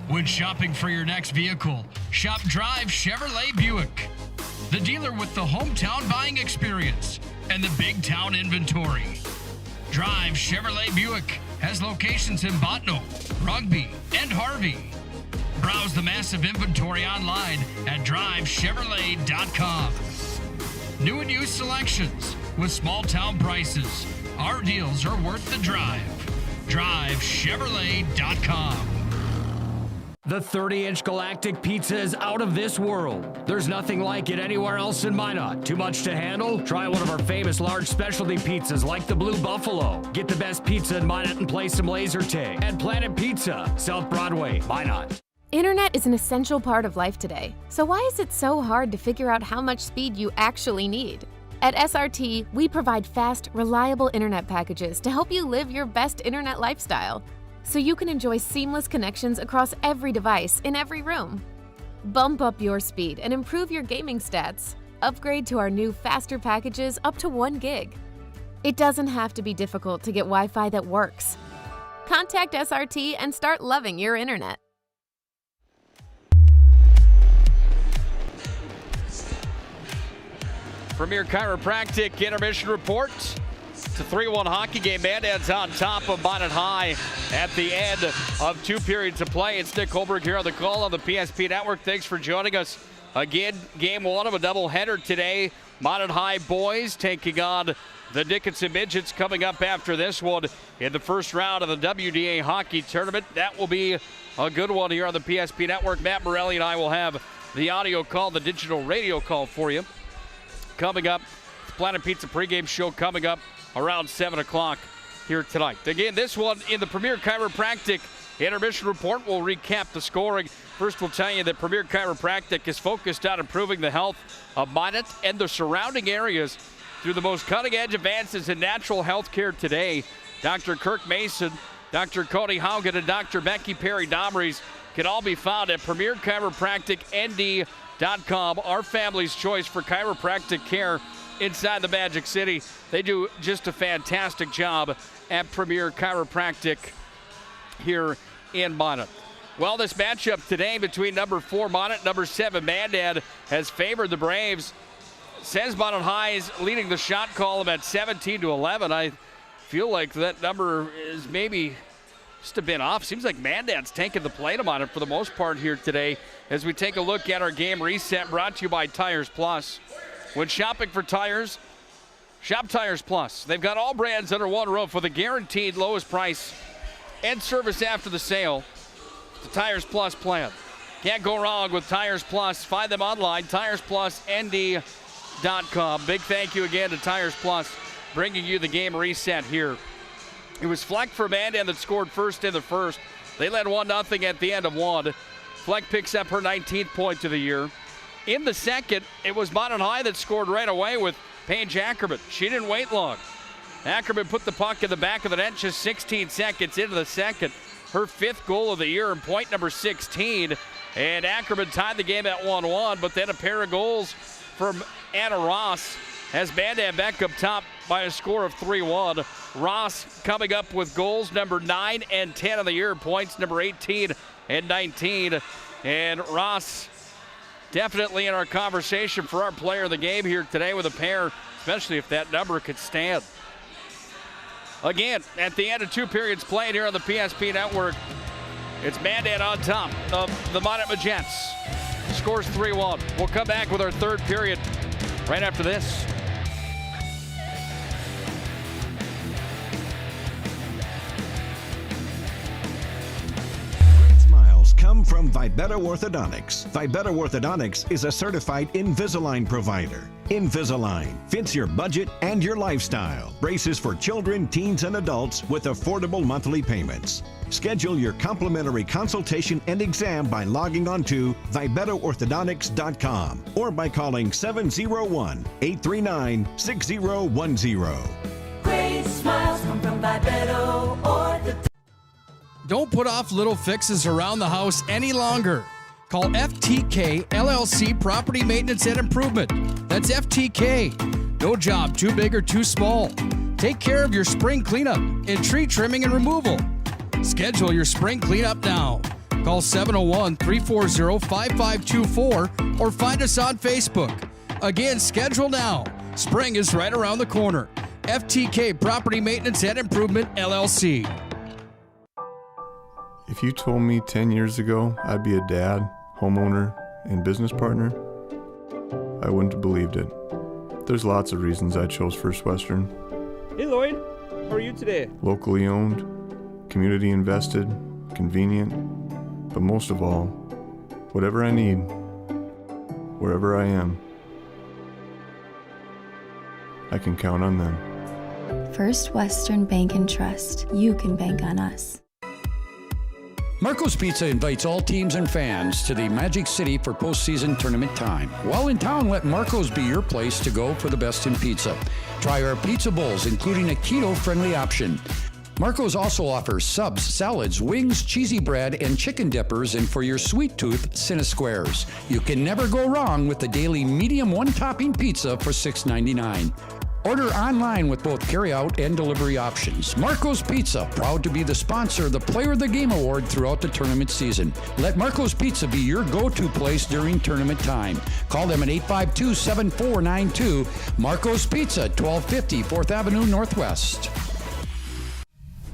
B: When shopping for your next vehicle, shop Drive Chevrolet Buick, the dealer with the hometown buying experience and the big town inventory. Drive Chevrolet Buick has locations in Botno, Rugby, and Harvey. Browse the massive inventory online at drivechevrolet.com. New and used selections with small town prices. Our deals are worth the drive. drivechevrolet.com.
M: The 30-inch galactic pizza is out of this world. There's nothing like it anywhere else in Minot. Too much to handle? Try one of our famous large specialty pizzas like the Blue Buffalo. Get the best pizza in Minot and play some laser tag at Planet Pizza, South Broadway, Minot.
E: Internet is an essential part of life today. So why is it so hard to figure out how much speed you actually need? At SRT, we provide fast, reliable internet packages to help you live your best internet lifestyle, so you can enjoy seamless connections across every device in every room. Bump up your speed and improve your gaming stats. Upgrade to our new faster packages up to 1 gig. It doesn't have to be difficult to get Wi-Fi that works. Contact SRT and start loving your internet.
P: Premier Chiropractic intermission report. It's a 3-1 hockey game. Mandan's on top of Minot High at the end of 2 periods of play. It's Nick Holberg here on the call on the PSP Network. Thanks for joining us. Again, game 1 of a doubleheader today. Minot High boys taking on the Dickinson Midgets coming up after this one in the first round of the WDA hockey tournament. That will be a good one here on the PSP Network. Matt Morelli and I will have the audio call, the digital radio call for you. Coming up, Planet Pizza pregame show coming up around 7 o'clock here tonight. Again, this one in the Premier Chiropractic intermission report. We'll recap the scoring. First, we'll tell you that Premier Chiropractic is focused on improving the health of Minot and the surrounding areas through the most cutting-edge advances in natural health care today. Dr. Kirk Mason, Dr. Cody Haugen, and Dr. Becky Perry-Domries can all be found at PremierChiropracticND.com, our family's choice for chiropractic care inside the Magic City. They do just a fantastic job at Premier Chiropractic here in Minot. Well, this matchup today between number 4 Minot, number 7 Mandan has favored the Braves. Says Minot High is leading the shot column at 17-11. I feel like that number is maybe just a bit off. Seems like Mandan's taking the plate on it for the most part here today as we take a look at our game reset brought to you by Tires Plus. When shopping for tires, shop Tires Plus. They've got all brands under one roof with a guaranteed lowest price and service after the sale. The Tires Plus plan. Can't go wrong with Tires Plus. Find them online, TiresPlusND.com. Big thank you again to Tires Plus, bringing you the game reset here. It was Fleck for Mandan that scored first in the first. They led 1-0 at the end of 1. Fleck picks up her 19th point of the year. In the second, it was Minot High that scored right away with Paige Ackerman. She didn't wait long. Ackerman put the puck in the back of the net just 16 seconds into the second. Her 5th goal of the year and point number 16. And Ackerman tied the game at 1-1, but then a pair of goals from Anna Ross has Mandan back up top by a score of 3-1. Ross coming up with goals number 9 and 10 of the year, points number 18 and 19. And Ross definitely in our conversation for our player of the game here today with a pair, especially if that number could stand. Again, at the end of 2 periods played here on the PSP Network, it's Mandan on top of the Minot Magents. Scores 3-1. We'll come back with our 3rd period right after this.
F: Come from Vibetta Orthodontics. Vibetta Orthodontics is a certified Invisalign provider. Invisalign fits your budget and your lifestyle. Braces for children, teens, and adults with affordable monthly payments. Schedule your complimentary consultation and exam by logging on to VibettaOrthodontics.com or by calling 701-839-6010.
G: Great smiles come from Vibetta Orthodontics.
B: Don't put off little fixes around the house any longer. Call FTK LLC Property Maintenance and Improvement. That's FTK. No job too big or too small. Take care of your spring cleanup and tree trimming and removal. Schedule your spring cleanup now. Call 701-340-5524 or find us on Facebook. Again, schedule now. Spring is right around the corner. FTK Property Maintenance and Improvement, LLC.
I: If you told me 10 years ago I'd be a dad, homeowner, and business partner, I wouldn't have believed it. There's lots of reasons I chose First Western.
J: Hey Lloyd, how are you today?
I: Locally owned, community invested, convenient, but most of all, whatever I need, wherever I am, I can count on them.
K: First Western Bank and Trust. You can bank on us.
S: Marco's Pizza invites all teams and fans to the Magic City for postseason tournament time. While in town, let Marco's be your place to go for the best in pizza. Try our pizza bowls, including a keto-friendly option. Marco's also offers subs, salads, wings, cheesy bread, and chicken dippers, and for your sweet tooth, Cinesquares. You can never go wrong with the daily medium one-topping pizza for $6.99. Order online with both carry-out and delivery options. Marco's Pizza, proud to be the sponsor of the Player of the Game Award throughout the tournament season. Let Marco's Pizza be your go-to place during tournament time. Call them at 852-7492. Marco's Pizza, 1250 4th Avenue Northwest.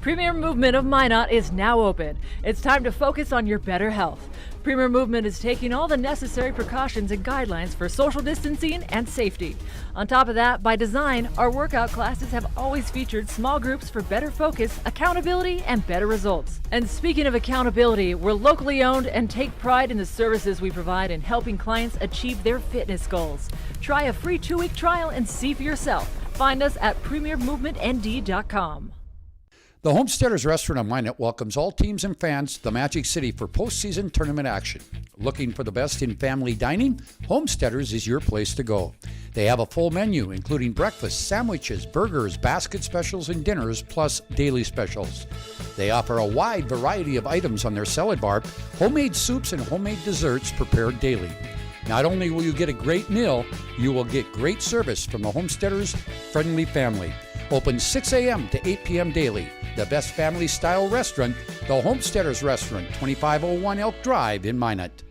L: Premier Movement of Minot is now open. It's time to focus on your better health. Premier Movement is taking all the necessary precautions and guidelines for social distancing and safety. On top of that, by design, our workout classes have always featured small groups for better focus, accountability, and better results. And speaking of accountability, we're locally owned and take pride in the services we provide in helping clients achieve their fitness goals. Try a free 2-week trial and see for yourself. Find us at premiermovementnd.com.
S: The Homesteaders Restaurant of Minot welcomes all teams and fans to the Magic City for postseason tournament action. Looking for the best in family dining? Homesteaders is your place to go. They have a full menu, including breakfast, sandwiches, burgers, basket specials, and dinners, plus daily specials. They offer a wide variety of items on their salad bar, homemade soups, and homemade desserts prepared daily. Not only will you get a great meal, you will get great service from the Homesteaders friendly family. Open 6 a.m. to 8 p.m. daily. The best family-style restaurant, the Homesteaders Restaurant, 2501 Elk Drive in Minot.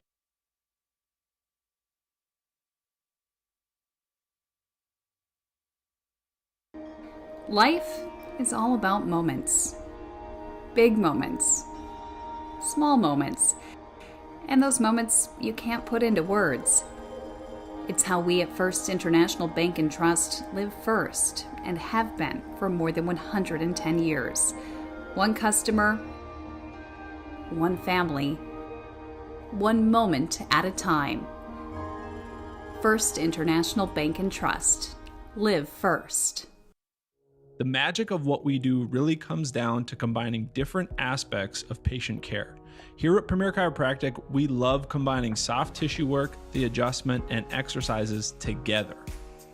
C: Life is all about moments. Big moments. Small moments. And those moments you can't put into words. It's how we at First International Bank and Trust live first and have been for more than 110 years. One customer, one family, one moment at a time. First International Bank and Trust. Live first.
A: The magic of what we do really comes down to combining different aspects of patient care. Here at Premier Chiropractic, we love combining soft tissue work, the adjustment, and exercises together.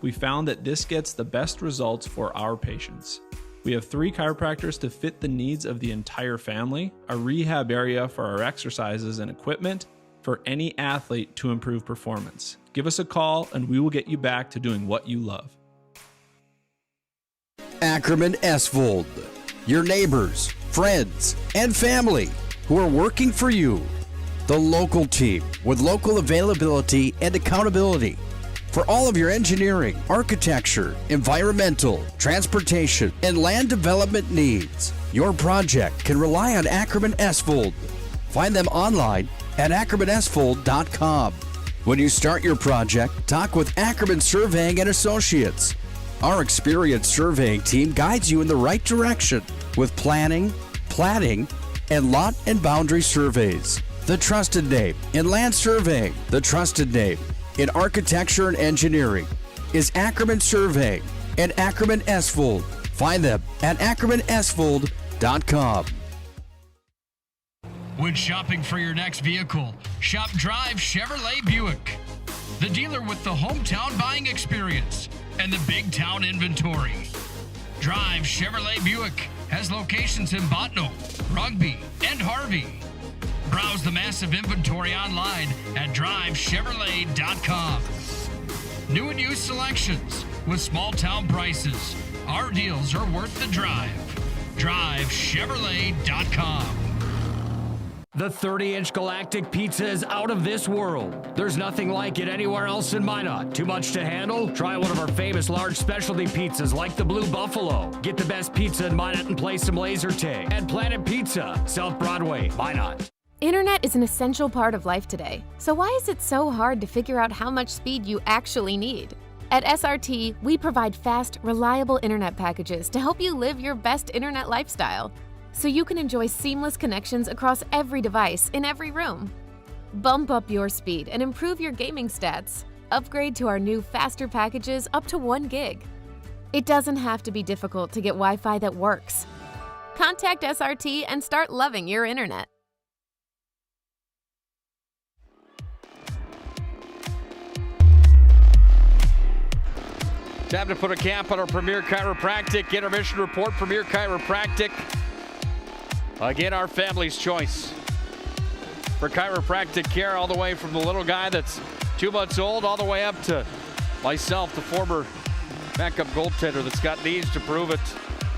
A: We found that this gets the best results for our patients. We have 3 chiropractors to fit the needs of the entire family, a rehab area for our exercises and equipment, for any athlete to improve performance. Give us a call and we will get you back to doing what you love.
D: Ackerman Esvold, your neighbors, friends, and family who are working for you. The local team with local availability and accountability. For all of your engineering, architecture, environmental, transportation, and land development needs, your project can rely on Ackerman Esvold. Find them online at ackermanesvold.com. When you start your project, talk with Ackerman Surveying and Associates. Our experienced surveying team guides you in the right direction with planning, platting, and lot and boundary surveys. The trusted name in land surveying, the trusted name in architecture and engineering is Ackerman Surveying and Ackerman Esvold. Find them at ackermanesvold.com.
B: When shopping for your next vehicle, shop Drive Chevrolet Buick, the dealer with the hometown buying experience and the big town inventory. Drive Chevrolet Buick has locations in Botno, Rugby, and Harvey. Browse the massive inventory online at drivechevrolet.com. New and used selections with small town prices. Our deals are worth the drive. drivechevrolet.com.
M: The 30-inch Galactic Pizza is out of this world. There's nothing like it anywhere else in Minot. Too much to handle? Try one of our famous large specialty pizzas like the Blue Buffalo. Get the best pizza in Minot and play some laser tag. At Planet Pizza, South Broadway, Minot.
E: Internet is an essential part of life today. So why is it so hard to figure out how much speed you actually need? At SRT, we provide fast, reliable internet packages to help you live your best internet lifestyle, so you can enjoy seamless connections across every device in every room. Bump up your speed and improve your gaming stats. Upgrade to our new faster packages up to 1 gig. It doesn't have to be difficult to get Wi-Fi that works. Contact SRT and start loving your internet.
P: Time to put a cap on our Premier Chiropractic intermission report. Premier Chiropractic, again, our family's choice for chiropractic care, all the way from the little guy that's 2 months old all the way up to myself, the former backup goaltender that's got knees to prove it.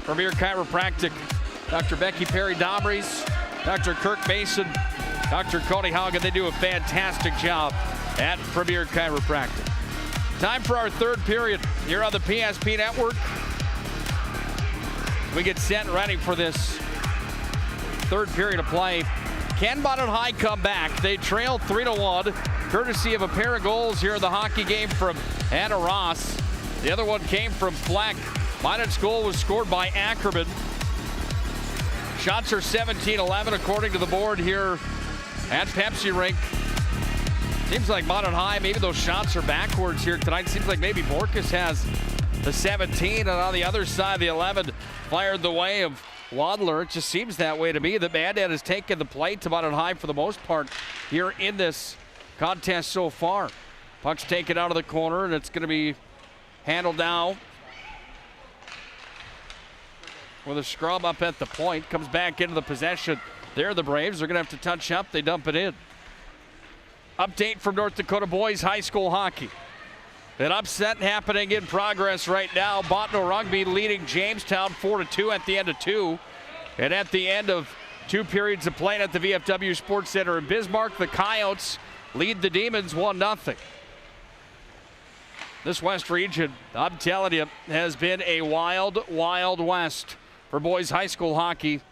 P: Premier Chiropractic, Dr. Becky Perry-Domries, Dr. Kirk Mason, Dr. Cody Haugen. They do a fantastic job at Premier Chiropractic. Time for our third period here on the PSP Network. We get set and ready for this third period of play. Can Mandan High come back? They trail 3-1, courtesy of a pair of goals here in the hockey game from Anna Ross. The other one came from Fleck. Minot's goal was scored by Ackerman. Shots are 17-11 according to the board here at Pepsi Rink. Seems like Mandan High, maybe those shots are backwards here tonight. Seems like maybe Borkus has the 17, and on the other side, the 11 fired the way of Wadler. It just seems that way to me. The Mandan has taken the plate to Mandan High for the most part here in this contest so far. Puck's taken out of the corner, and it's going to be handled now with a scrum up at the point. Comes back into the possession. There, the Braves. They're going to have to touch up. They dump it in. Update from North Dakota boys high school hockey. An upset happening in progress right now. Botno Rugby leading Jamestown 4-2 at the end of 2. And at the end of 2 periods of play at the VFW Sports Center in Bismarck, the Coyotes lead the Demons 1-0. This West region, I'm telling you, has been a wild, wild west for boys high school hockey.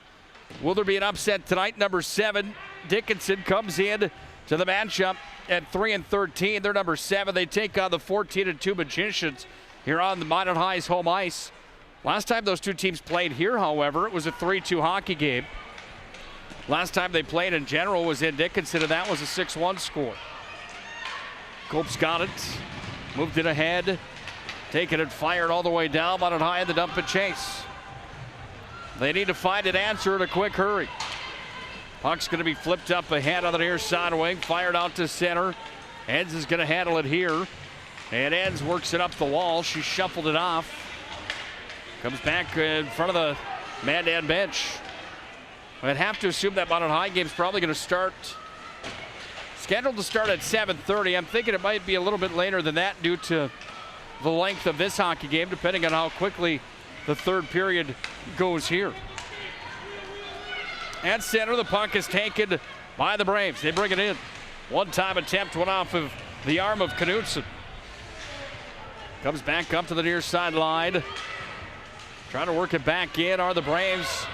P: Will there be an upset tonight? Number 7, Dickinson, comes in to the matchup at 3-13. They're number 7. They take on the 14-2 Magicians here on the Minot High's home ice. Last time those two teams played here, however, it was a 3-2 hockey game. Last time they played in general was in Dickinson, and that was a 6-1 score. Cope's got it. Moved it ahead. Taken it, fired all the way down. Minot High in the dump and chase. They need to find an answer in a quick hurry. Puck's going to be flipped up ahead on the near side wing, fired out to center. Eds is going to handle it here. And Eds works it up the wall. She shuffled it off. Comes back in front of the Mandan bench. I'd have to assume that Mandan High game's probably going to start Scheduled to start at 7:30. I'm thinking it might be a little bit later than that due to the length of this hockey game, depending on how quickly the third period goes here. At center, the puck is taken by the Braves. They bring it in. One-time attempt went off of the arm of Knutson. Comes back up to the near sideline. Trying to work it back in are the Braves.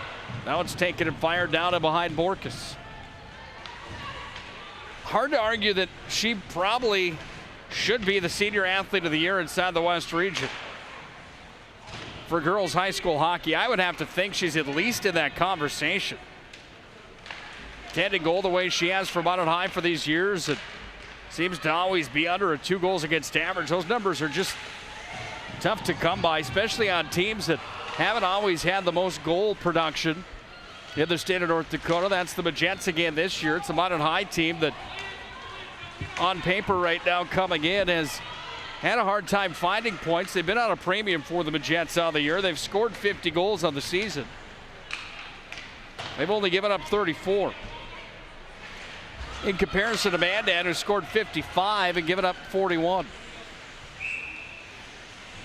P: Now it's taken and fired down and behind Borkus. Hard to argue that she probably should be the senior athlete of the year inside the West region. For girls high school hockey, I would have to think she's at least in that conversation. Tending goal the way she has for Minot High for these years. It seems to always be under a 2 goals against average. Those numbers are just tough to come by, especially on teams that haven't always had the most goal production in the state of North Dakota. That's the Magents again this year. It's the Minot High team that on paper right now coming in has had a hard time finding points. They've been on a premium for the Magents all the year. They've scored 50 goals on the season. They've only given up 34. In comparison to Mandan, who scored 55 and given up 41.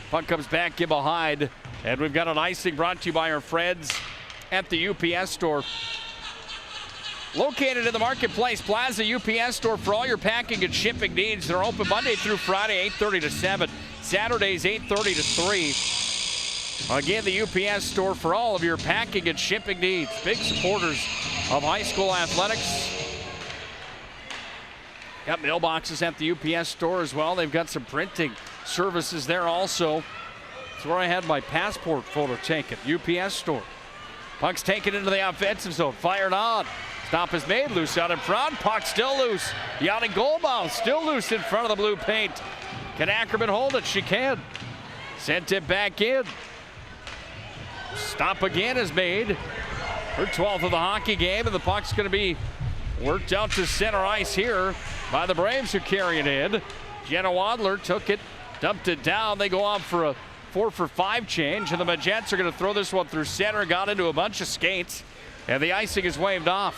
P: Puck comes back in behind, and we've got an icing brought to you by our friends at the UPS store. Located in the Marketplace Plaza UPS store for all your packing and shipping needs. They're open Monday through Friday, 8:30 to 7. Saturdays, 8:30 to 3. Again, the UPS store for all of your packing and shipping needs. Big supporters of high school athletics. Got mailboxes at the UPS store as well. They've got some printing services there also. That's where I had my passport photo taken. UPS store. Puck's taken into the offensive zone. Fired on. Stop is made. Loose out in front. Puck still loose. Yanni Goldbaum still loose in front of the blue paint. Can Ackerman hold it? She can. Sent it back in. Stop again is made. Her 12th of the hockey game, and the puck's going to be worked out to center ice here by the Braves, who carry it in. Jenna Wadler took it, dumped it down. They go on for a 4-for-5 change, and the Magents are going to throw this one through center. Got into a bunch of skates, and the icing is waved off.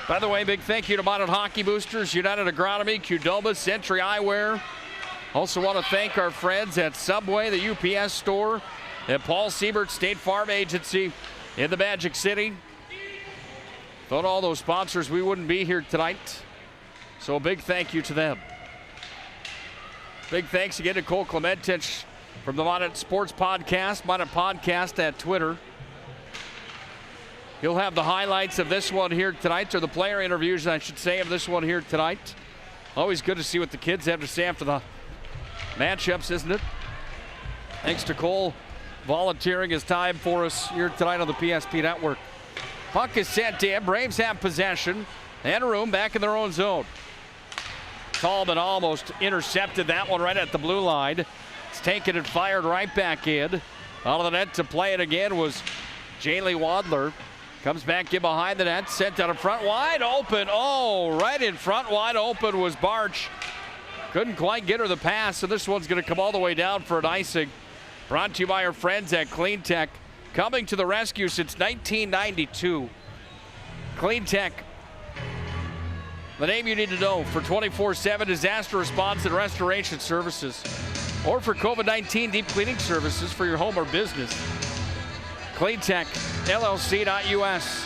P: By the way, big thank you to Minot Hockey Boosters, United Agronomy, Qdoba, Century Eyewear. Also want to thank our friends at Subway, the UPS store, and Paul Siebert State Farm Agency in the Magic City. Without all those sponsors, we wouldn't be here tonight. So a big thank you to them. Big thanks again to Cole Clementich from the Minot Sports Podcast, Minot Podcast at Twitter. He'll have the highlights of this one here tonight, or the player interviews, I should say, of this one here tonight. Always good to see what the kids have to say after the matchups, isn't it? Thanks to Cole volunteering his time for us here tonight on the PSP Network. Puck is sent in. Braves have possession and room back in their own zone. Tallman almost intercepted that one right at the blue line. It's taken and fired right back in. Out of the net to play it again was Jaylee Wadler. Comes back in behind the net, sent out in front, wide open. Oh, right in front, wide open was Barch. Couldn't quite get her the pass, so this one's going to come all the way down for an icing. Brought to you by our friends at Clean Tech. Coming to the rescue since 1992. Clean Tech, the name you need to know for 24/7 disaster response and restoration services, or for COVID-19 deep cleaning services for your home or business. CleanTech, LLC.us.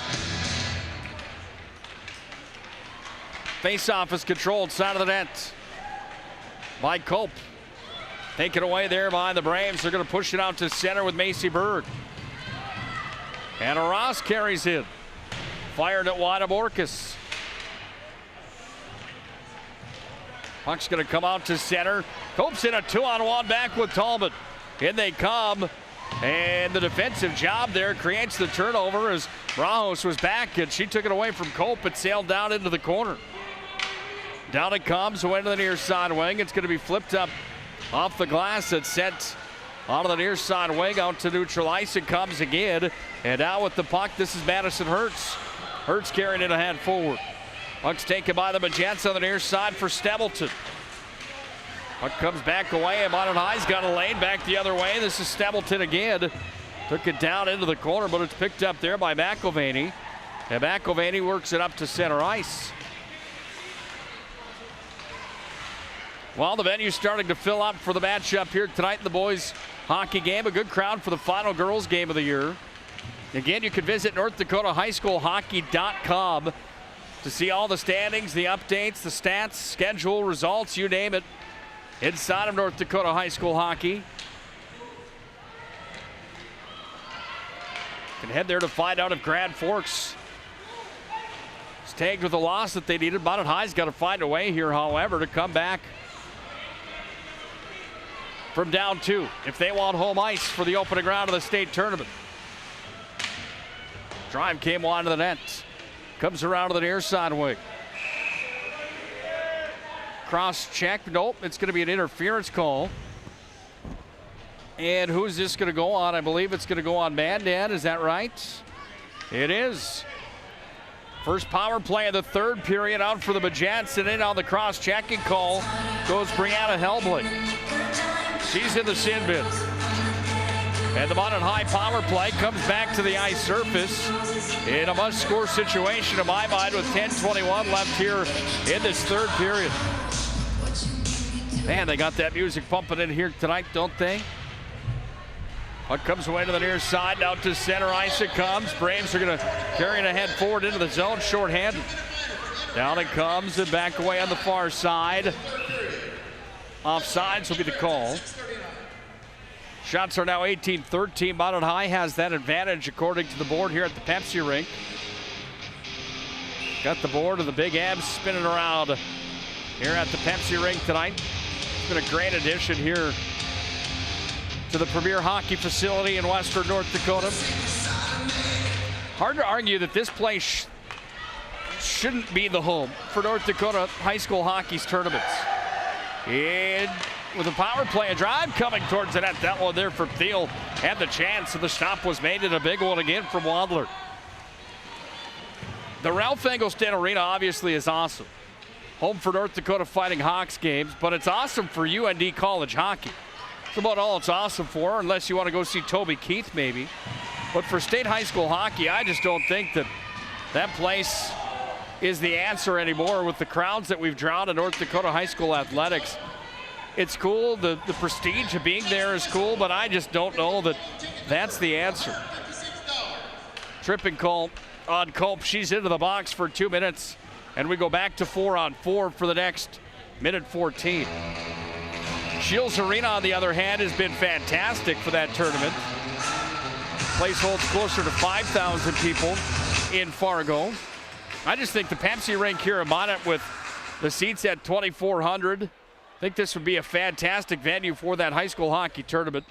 P: Face-off is controlled side of the net by Culp. Taken away there by the Braves. They're going to push it out to center with Macy Berg. And Ross carries in. Fired at wide of Orcus. Puck's going to come out to center. Culp's in a 2-on-1 back with Tallman. In they come. And the defensive job there creates the turnover as Rajos was back, and she took it away from Culp. It sailed down into the corner. Down it comes, away to the near side wing. It's going to be flipped up off the glass. It's sent out of the near side wing out to neutral ice. It comes again. And now with the puck, this is Madison Hertz. Hertz carrying it ahead forward. Puck's taken by the Magents on the near side for Stempleton. Puck comes back away, and Minot High's got a lane back the other way. This is Stempleton again. Took it down into the corner, but it's picked up there by McElvaney. And McElvaney works it up to center ice. Well, the venue's starting to fill up for the matchup here tonight in the boys hockey game. A good crowd for the final girls game of the year. Again, you can visit NorthDakotaHighSchoolHockey.com to see all the standings, the updates, the stats, schedule, results, you name it, inside of North Dakota High School Hockey. You can head there to find out if Grand Forks is tagged with a loss that they needed. Minot High's got to find a way here, however, to come back from down 2 if they want home ice for the opening round of the state tournament. Drive came wide to the net. Comes around to the near side wing. Cross check. Nope, it's going to be an interference call. And who's this going to go on? I believe it's going to go on Mandan. Is that right? It is. First power play of the third period out for the Bajats, and in on the cross checking call goes Brianna Helbling. She's in the sin bin. And the Minot High power play comes back to the ice surface in a must-score situation, in my mind, with 10:21 left here in this third period. Man, they got that music pumping in here tonight, don't they? Puck comes away to the near side, out to center ice it comes. Braves are going to carry it ahead forward into the zone, shorthanded. Down it comes and back away on the far side. Offsides will be the call. Shots are now 18-13. Minot High has that advantage according to the board here at the Pepsi rink. Got the board of the Big Abs spinning around here at the Pepsi rink tonight. It's been a great addition here to the premier hockey facility in western North Dakota. Hard to argue that this place shouldn't be the home for North Dakota high school hockey's tournaments. And with a power play, a drive coming towards the net. That one there from Thiel had the chance, and the stop was made, in a big one again from Wadler. The Ralph Engelstad Arena obviously is awesome. Home for North Dakota Fighting Hawks games, but it's awesome for UND college hockey. That's about all it's awesome for, unless you want to go see Toby Keith maybe. But for state high school hockey, I just don't think that that place is the answer anymore with the crowds that we've drawn in North Dakota high school athletics. It's cool, the prestige of being there is cool, but I just don't know that that's the answer. Tripping call on Culp. She's into the box for 2 minutes, and we go back to 4-on-4 for the next minute 14. Shields Arena, on the other hand, has been fantastic for that tournament. Place holds closer to 5,000 people in Fargo. I just think the Pepsi rink here in Minot, with the seats at 2,400, I think this would be a fantastic venue for that high school hockey tournament.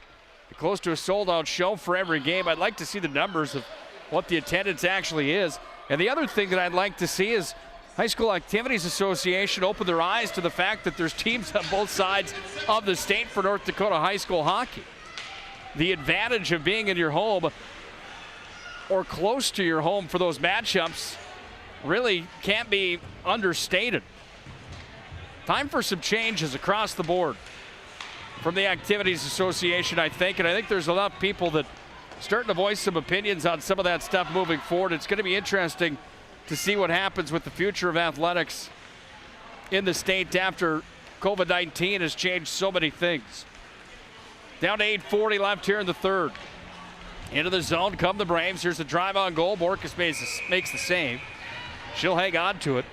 P: Close to a sold-out show for every game. I'd like to see the numbers of what the attendance actually is. And the other thing that I'd like to see is High School Activities Association open their eyes to the fact that there's teams on both sides of the state for North Dakota high school hockey. The advantage of being in your home or close to your home for those matchups really can't be understated. Time for some changes across the board from the Activities Association, I think. And I think there's enough people that starting to voice some opinions on some of that stuff moving forward. It's going to be interesting to see what happens with the future of athletics in the state after COVID-19 has changed so many things. Down to 8:40 left here in the third. Into the zone come the Braves. Here's a drive on goal. Borkus makes the save. She'll hang on to it.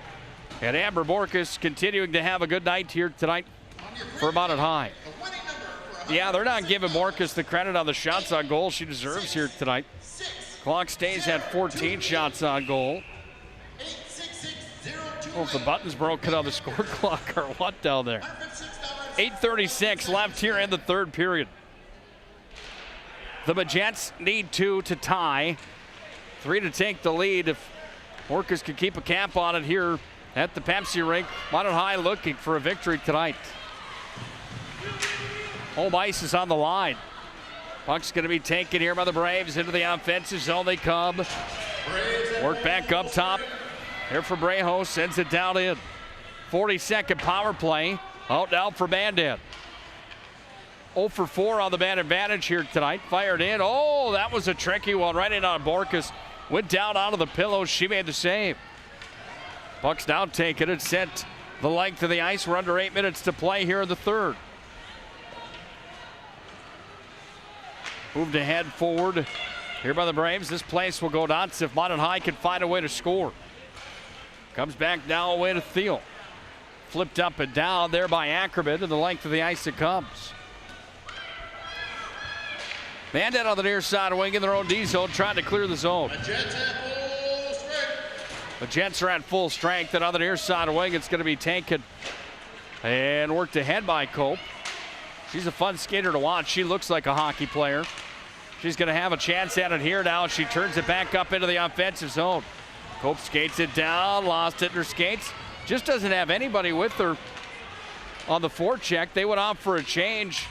P: And Amber Borkus continuing to have a good night here tonight for Minot High. Yeah, they're not giving Borkus the credit on the shots on goal she deserves here tonight. Clock stays at 14 shots on goal. Well, if the button's broken on the score clock or what down there. 8:36 left here in the third period. The Majets need 2 to tie. 3 to take the lead. If Borkus can keep a cap on it here at the Pepsi rink. Minot High looking for a victory tonight. Home ice is on the line. Puck's going to be taken here by the Braves. Into the offensive zone they come. Work back up top. Here for Brejo. Sends it down in. 42nd power play. Out now for Mandan. 0 for 4 on the man advantage here tonight. Fired in. Oh, that was a tricky one. Right in on Borkus. Went down out of the pillows. She made the save. Puck's now taken and sent the length of the ice. We're under 8 minutes to play here in the third. Moved ahead forward here by the Braves. This place will go nuts if Mandan High can find a way to score. Comes back now away to Thiel. Flipped up and down there by Ackerman, and the length of the ice it comes. Mandan on the near side wing in their own D zone, trying to clear the zone. The Jets are at full strength, and on the near side wing, it's going to be taken and worked ahead by Cope. She's a fun skater to watch. She looks like a hockey player. She's going to have a chance at it here now. She turns it back up into the offensive zone. Cope skates it down, lost it in her skates. Just doesn't have anybody with her on the forecheck. They went off for a change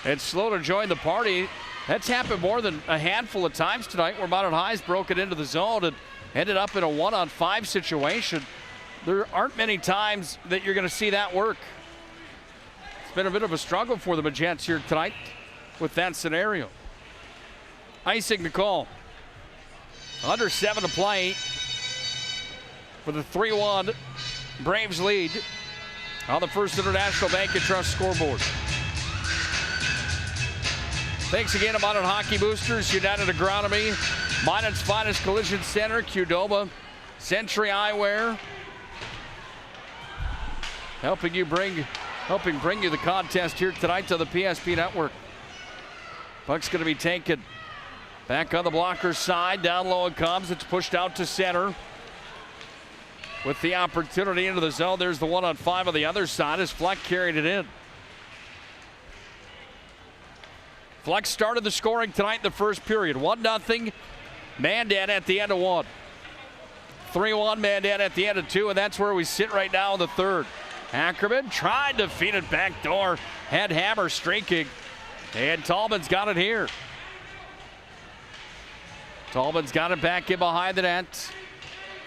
P: and slow to join the party. That's happened more than a handful of times tonight where Mandan High's broken into the zone and ended up in a 1-on-5 situation. There aren't many times that you're going to see that work. It's been a bit of a struggle for the Magents here tonight with that scenario. Icing the call. Under 7 to play for the 3-1 Braves lead on the First International Bank and Trust scoreboard. Thanks again to Mandan Hockey Boosters, United Agronomy, Minot's Finest Collision Center, Qdoba, Century Eyewear, helping bring you the contest here tonight to the PSP Network. Puck's going to be taken back on the blocker's side. Down low it comes. It's pushed out to center. With the opportunity into the zone, there's the 1-on-5 on the other side as Fleck carried it in. Fleck started the scoring tonight in the first period. 1-0 Mandan at the end of 1. 3-1 Mandan at the end of 2, and that's where we sit right now in the third. Ackerman tried to feed it back door. Had Hammer streaking, and Tallman's got it here. Tallman's got it back in behind the net.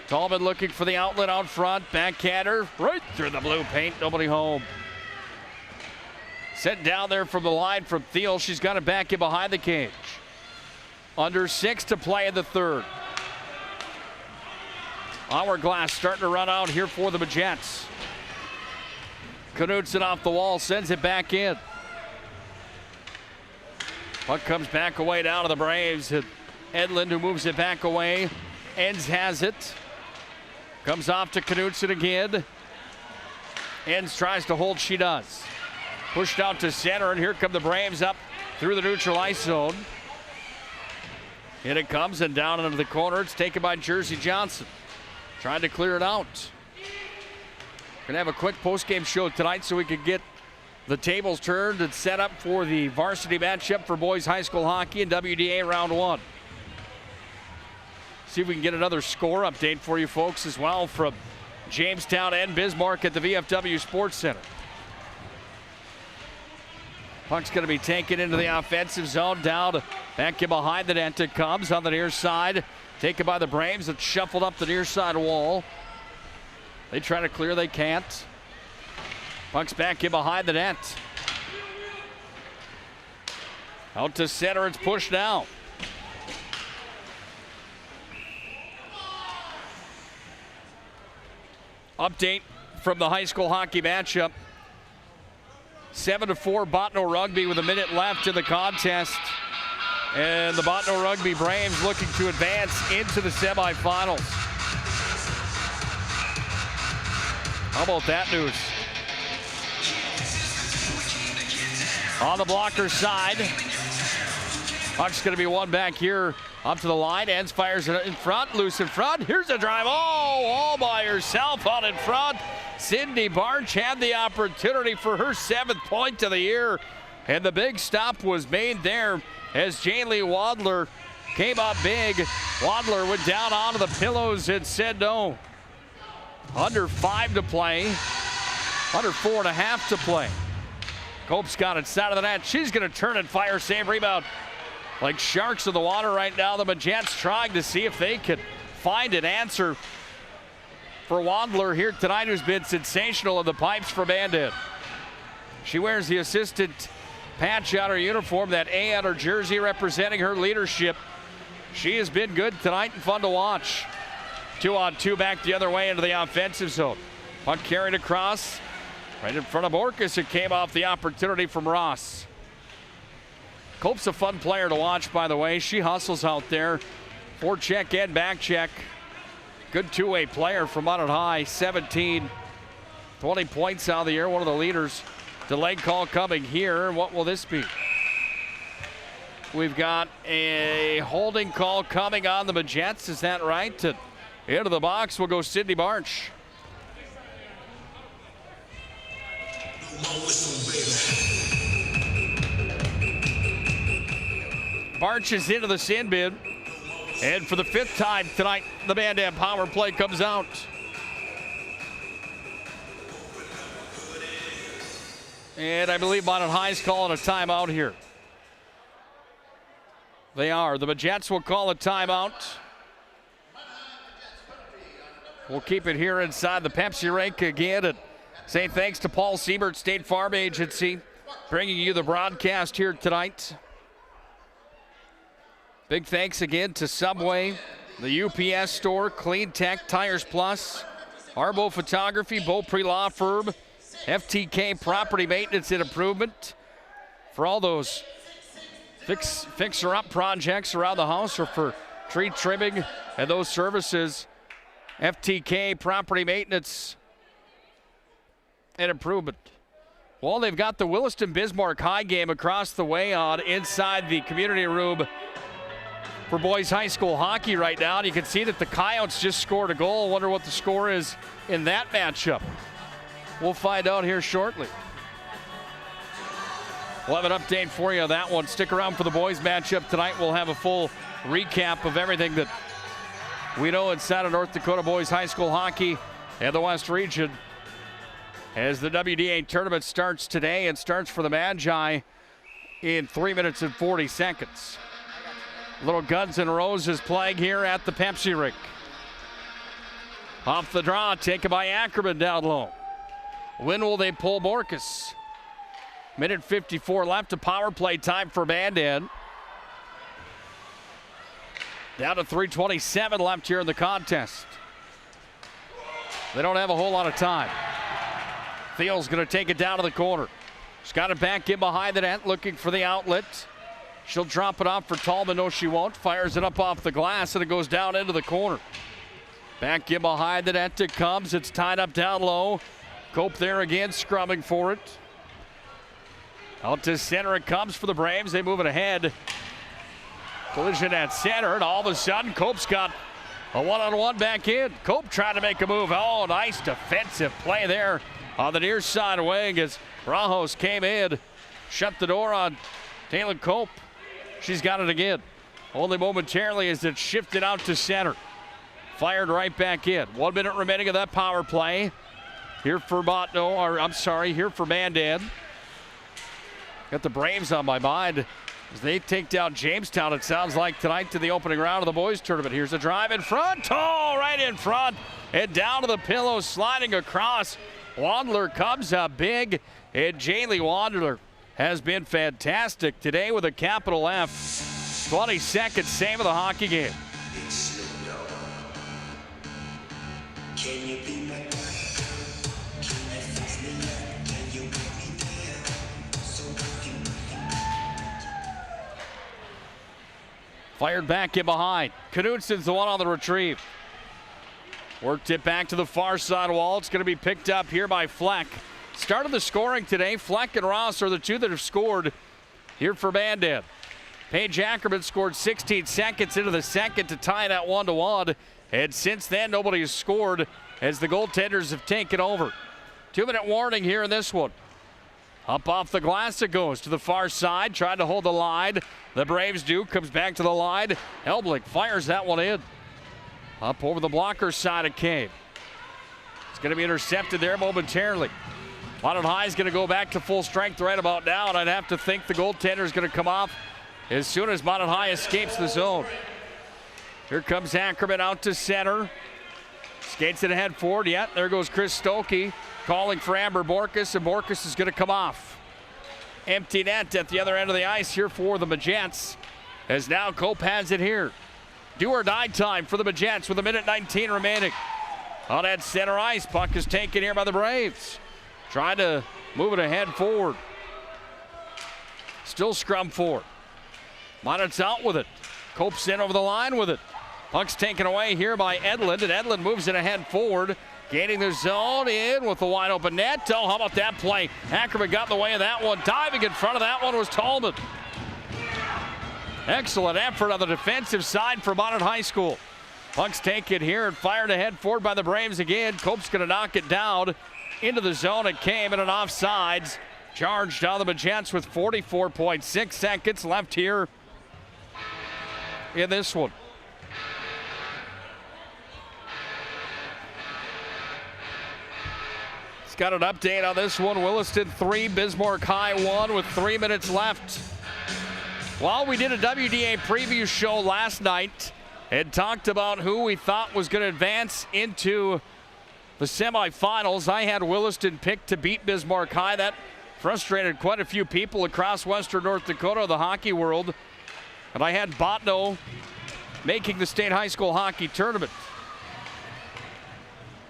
P: Tallman looking for the outlet out front. Backhander right through the blue paint. Nobody home. Sent down there from the line from Thiel. She's got it back in behind the cage. Under 6 to play in the third. Hourglass starting to run out here for the Magents. Knudsen off the wall, sends it back in. Puck comes back away down to the Braves. Edlund, who moves it back away. Enns has it. Comes off to Knudsen again. Enns tries to hold, she does. Pushed out to center, and here come the Braves up through the neutral ice zone. In it comes, and down into the corner. It's taken by Jersey Johnson. Trying to clear it out. Gonna have a quick post-game show tonight so we can get the tables turned and set up for the varsity matchup for boys high school hockey in WDA round 1. See if we can get another score update for you folks as well from Jamestown and Bismarck at the VFW Sports Center. Puck's going to be taken into the offensive zone, down back in behind the net. It comes on the near side, taken by the Braves. It's shuffled up the near side wall. They try to clear, they can't. Puck's back in behind the net. Out to center, it's pushed now. Update from the high school hockey matchup. 7-4 Botno Rugby with a minute left in the contest. And the Botno Rugby Braves looking to advance into the semifinals. How about that news? On the blocker side. Puck's going to be won back here up to the line. Enns fires it in front, loose in front. Here's a drive. Oh, all by herself out in front. Sydney Barch had the opportunity for her 7th point of the year. And the big stop was made there as Jaylee Wadler came up big. Wadler went down onto the pillows and said no. Under 5 to play. Under 4.5 to play. Cope's got it side of the net. She's going to turn and fire, save, rebound. Like sharks in the water right now, the Magents trying to see if they can find an answer for Wadler here tonight, who's been sensational in the pipes for Mandan. She wears the assistant patch on her uniform, that A on her jersey representing her leadership. She has been good tonight and fun to watch. 2-on-2 back the other way into the offensive zone. Puck carried across. Right in front of Orcus. It came off the opportunity from Ross. Cope's a fun player to watch, by the way. She hustles out there. Forecheck and back check. Good two-way player from Mandan High. 17, 20 points out of the year. One of the leaders. Delay call coming here. What will this be? We've got a holding call coming on the Majets. Is that right? Into the box will go Sydney Barch. Barch is into the sin bin. And for the 5th time tonight, the Mandan power play comes out. And I believe Mandan High is calling a timeout here. They are. The Majets will call a timeout. We'll keep it here inside the Pepsi rink again. And say thanks to Paul Siebert, State Farm Agency, bringing you the broadcast here tonight. Big thanks again to Subway, the UPS store, Clean Tech, Tires Plus, Arbo Photography, Beaupre Law Firm, FTK Property Maintenance and Improvement. For all those fixer-up projects around the house or for tree trimming and those services, FTK Property Maintenance and Improvement. Well, they've got the Williston-Bismarck High game across the way on inside the community room for boys high school hockey right now. And you can see that the Coyotes just scored a goal. Wonder what the score is in that matchup. We'll find out here shortly. We'll have an update for you on that one. Stick around for the boys matchup tonight. We'll have a full recap of everything that we know inside of North Dakota boys high school hockey and the West region as the WDA tournament starts today and starts for the Magi in 3 minutes and 40 seconds. Little Guns N' Roses playing here at the Pepsi rink. Off the draw, taken by Ackerman down low. When will they pull Borkus? Minute 54 left, a power play time for Mandan. Down to 3:27 left here in the contest. They don't have a whole lot of time. Thiel's going to take it down to the corner. She's got it back in behind the net, looking for the outlet. She'll drop it off for Tallman. No, she won't. Fires it up off the glass, and it goes down into the corner. Back in behind the net it comes. It's tied up down low. Cope there again, scrumming for it. Out to center it comes for the Braves. They move it ahead. Collision at center, and all of a sudden, Cope's got a one-on-one back in. Cope trying to make a move. Oh, nice defensive play there on the near side wing as Brajos came in, shut the door on Taylor Cope. She's got it again. Only momentarily as it shifted out to center. Fired right back in. 1 minute remaining of that power play. Here for here for Mandan. Got the Braves on my mind as they take down Jamestown, it sounds like, tonight to the opening round of the boys tournament. Here's a drive in front. Oh, right in front. And down to the pillow, sliding across. Wandler comes up big. And Jaylee Wandler has been fantastic today with a capital F. 22nd save of the hockey game. Fired back in behind. Knutson's the one on the retrieve. Worked it back to the far side wall. It's going to be picked up here by Fleck. Started the scoring today. Fleck and Ross are the two that have scored here for Mandan. Paige Ackerman scored 16 seconds into the second to tie it at 1-1. And since then, nobody has scored as the goaltenders have taken over. 2-minute warning here in this one. Up off the glass it goes to the far side. Trying to hold the line. The Braves do. Comes back to the line. Helblick fires that one in. Up over the blocker side of Cave. It's going to be intercepted there momentarily. Mandan High is going to go back to full strength right about now, and I'd have to think the goaltender is going to come off as soon as Mandan High escapes the zone. Here comes Ackerman out to center. Skates it ahead forward. Yeah, there goes Chris Stokey calling for Amber Borkus, and Borkus is going to come off. Empty net at the other end of the ice here for the Majets, as now Cope has it here. Do or die time for the Majets with 1:19 remaining. On that center ice, puck is taken here by the Braves. Trying to move it ahead forward. Still scrum forward. Minot's out with it. Cope's in over the line with it. Puck's taken away here by Edlund, and Edlund moves it ahead forward. Gaining the zone in with the wide open net. Oh, how about that play? Ackerman got in the way of that one. Diving in front of that one was Tallman. Excellent effort on the defensive side for Minot High School. Puck's taken here and fired ahead forward by the Braves again. Cope's going to knock it down into the zone. It came in an offsides. Charged on the Magents with 44.6 seconds left here in this one. It's got an update on this one. Williston 3, Bismarck High 1 with 3 minutes left. Well, we did a WDA preview show last night and talked about who we thought was going to advance into the semifinals. I had Williston picked to beat Bismarck High. That frustrated quite a few people across western North Dakota, the hockey world. And I had Botno making the state high school hockey tournament.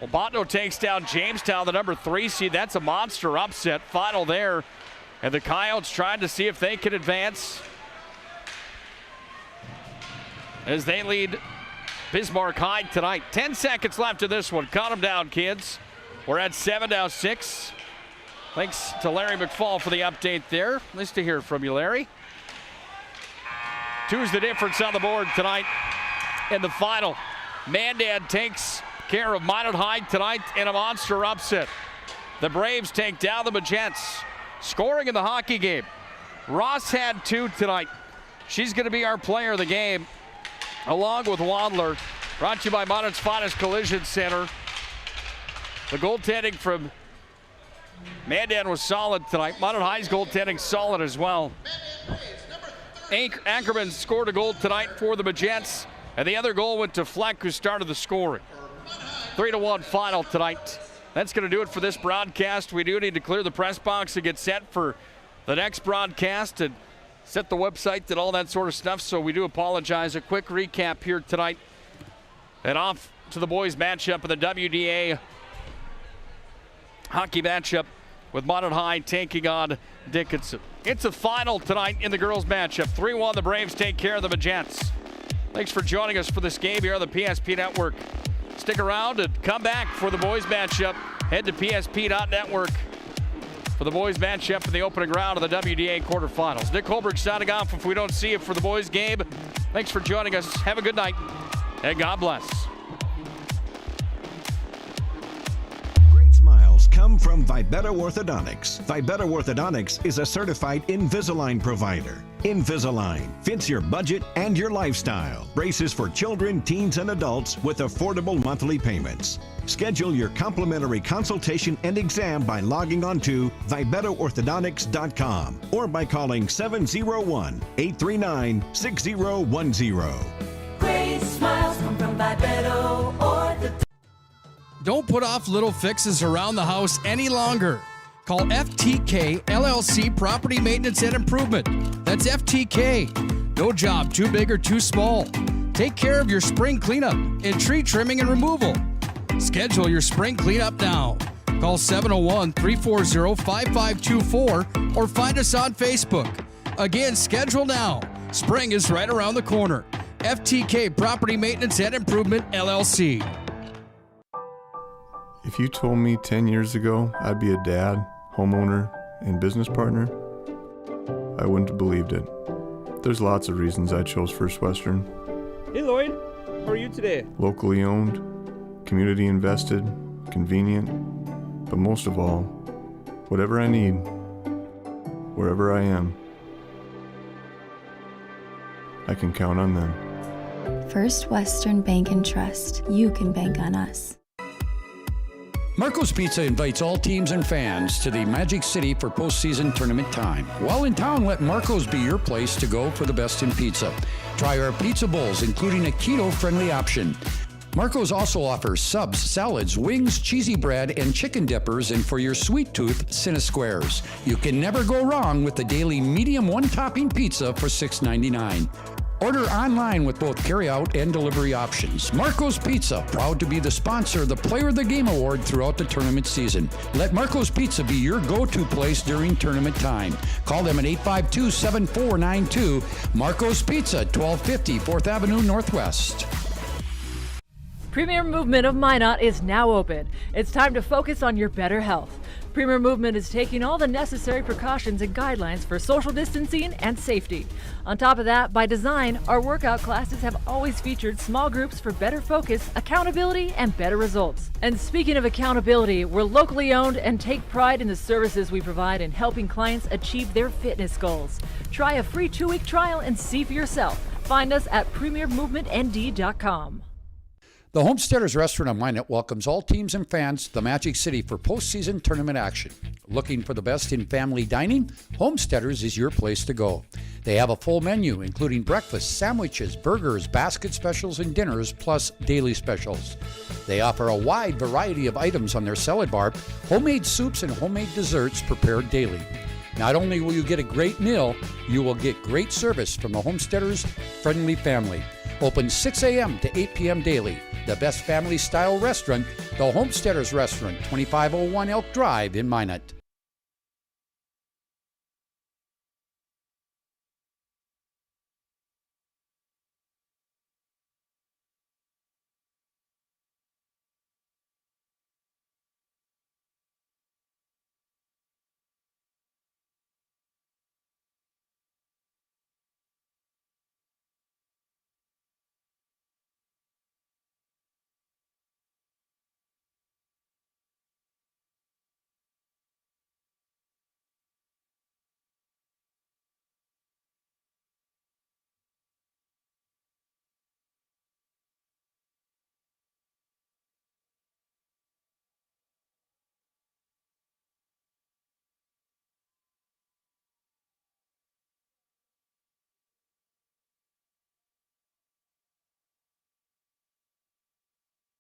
P: Well, Botno takes down Jamestown, the number 3 seed. That's a monster upset final there. And the Coyotes trying to see if they can advance as they lead Bismarck High tonight. 10 seconds left in this one. Count them down, kids. We're at 7, now 6. Thanks to Larry McFall for the update there. Nice to hear from you, Larry. 2's the difference on the board tonight in the final. Mandan takes care of Minot High tonight in a monster upset. The Braves take down the Magents. Scoring in the hockey game. Ross had 2 tonight. She's going to be our player of the game, along with Wadler. Brought to you by Minot's Finest Collision Center. The goaltending from Mandan was solid tonight. Minot High's goaltending solid as well. Ackerman scored a goal tonight for the Magents, and the other goal went to Fleck, who started the scoring. 3-1 final tonight. That's going to do it for this broadcast. We do need to clear the press box and get set for the next broadcast and set the website and all that sort of stuff, so we do apologize. A quick recap here tonight. And off to the boys matchup in the WDA hockey matchup with Minot High taking on Dickinson. It's a final tonight in the girls matchup. 3-1, the Braves take care of the Magents. Thanks for joining us for this game here on the PSP Network. Stick around and come back for the boys matchup. Head to psp.network for the boys matchup in the opening round of the WDA quarterfinals. Nick Holbrook signing off if we don't see you for the boys game. Thanks for joining us. Have a good night, and God bless.
F: Great smiles come from Vibetta Orthodontics. Vibetta Orthodontics is a certified Invisalign provider. Invisalign fits your budget and your lifestyle. Braces for children, teens, and adults with affordable monthly payments. Schedule your complimentary consultation and exam by logging on to VibettaOrthodontics.com or by calling 701-839-6010.
G: Great smiles come from Vibetta Orthodontics.
B: Don't put off little fixes around the house any longer. Call FTK LLC Property Maintenance and Improvement. That's FTK. No job too big or too small. Take care of your spring cleanup and tree trimming and removal. Schedule your spring cleanup now. Call 701-340-5524 or find us on Facebook. Again, schedule now. Spring is right around the corner. FTK Property Maintenance and Improvement, LLC.
I: If you told me 10 years ago I'd be a dad, homeowner, and business partner, I wouldn't have believed it. There's lots of reasons I chose First Western.
J: Hey Lloyd, how are you today?
I: Locally owned, community invested, convenient, but most of all, whatever I need, wherever I am, I can count on them.
K: First Western Bank and Trust. You can bank on us.
S: Marco's Pizza invites all teams and fans to the Magic City for postseason tournament time. While in town, let Marco's be your place to go for the best in pizza. Try our pizza bowls, including a keto-friendly option. Marco's also offers subs, salads, wings, cheesy bread, and chicken dippers, and for your sweet tooth, Cinesquares. You can never go wrong with the daily medium one-topping pizza for $6.99. Order online with both carry-out and delivery options. Marco's Pizza, proud to be the sponsor of the Player of the Game Award throughout the tournament season. Let Marco's Pizza be your go-to place during tournament time. Call them at 852-7492. Marco's Pizza, 1250 4th Avenue Northwest.
L: Premier Movement of Minot is now open. It's time to focus on your better health. Premier Movement is taking all the necessary precautions and guidelines for social distancing and safety. On top of that, by design, our workout classes have always featured small groups for better focus, accountability, and better results. And speaking of accountability, we're locally owned and take pride in the services we provide in helping clients achieve their fitness goals. Try a free 2-week trial and see for yourself. Find us at premiermovementnd.com.
S: The Homesteaders Restaurant of Minot welcomes all teams and fans to the Magic City for postseason tournament action. Looking for the best in family dining? Homesteaders is your place to go. They have a full menu, including breakfast, sandwiches, burgers, basket specials, and dinners, plus daily specials. They offer a wide variety of items on their salad bar, homemade soups, and homemade desserts prepared daily. Not only will you get a great meal, you will get great service from the Homesteaders' friendly family. Open 6 a.m. to 8 p.m. daily. The best family-style restaurant, the Homesteaders Restaurant, 2501 Elk Drive in Minot.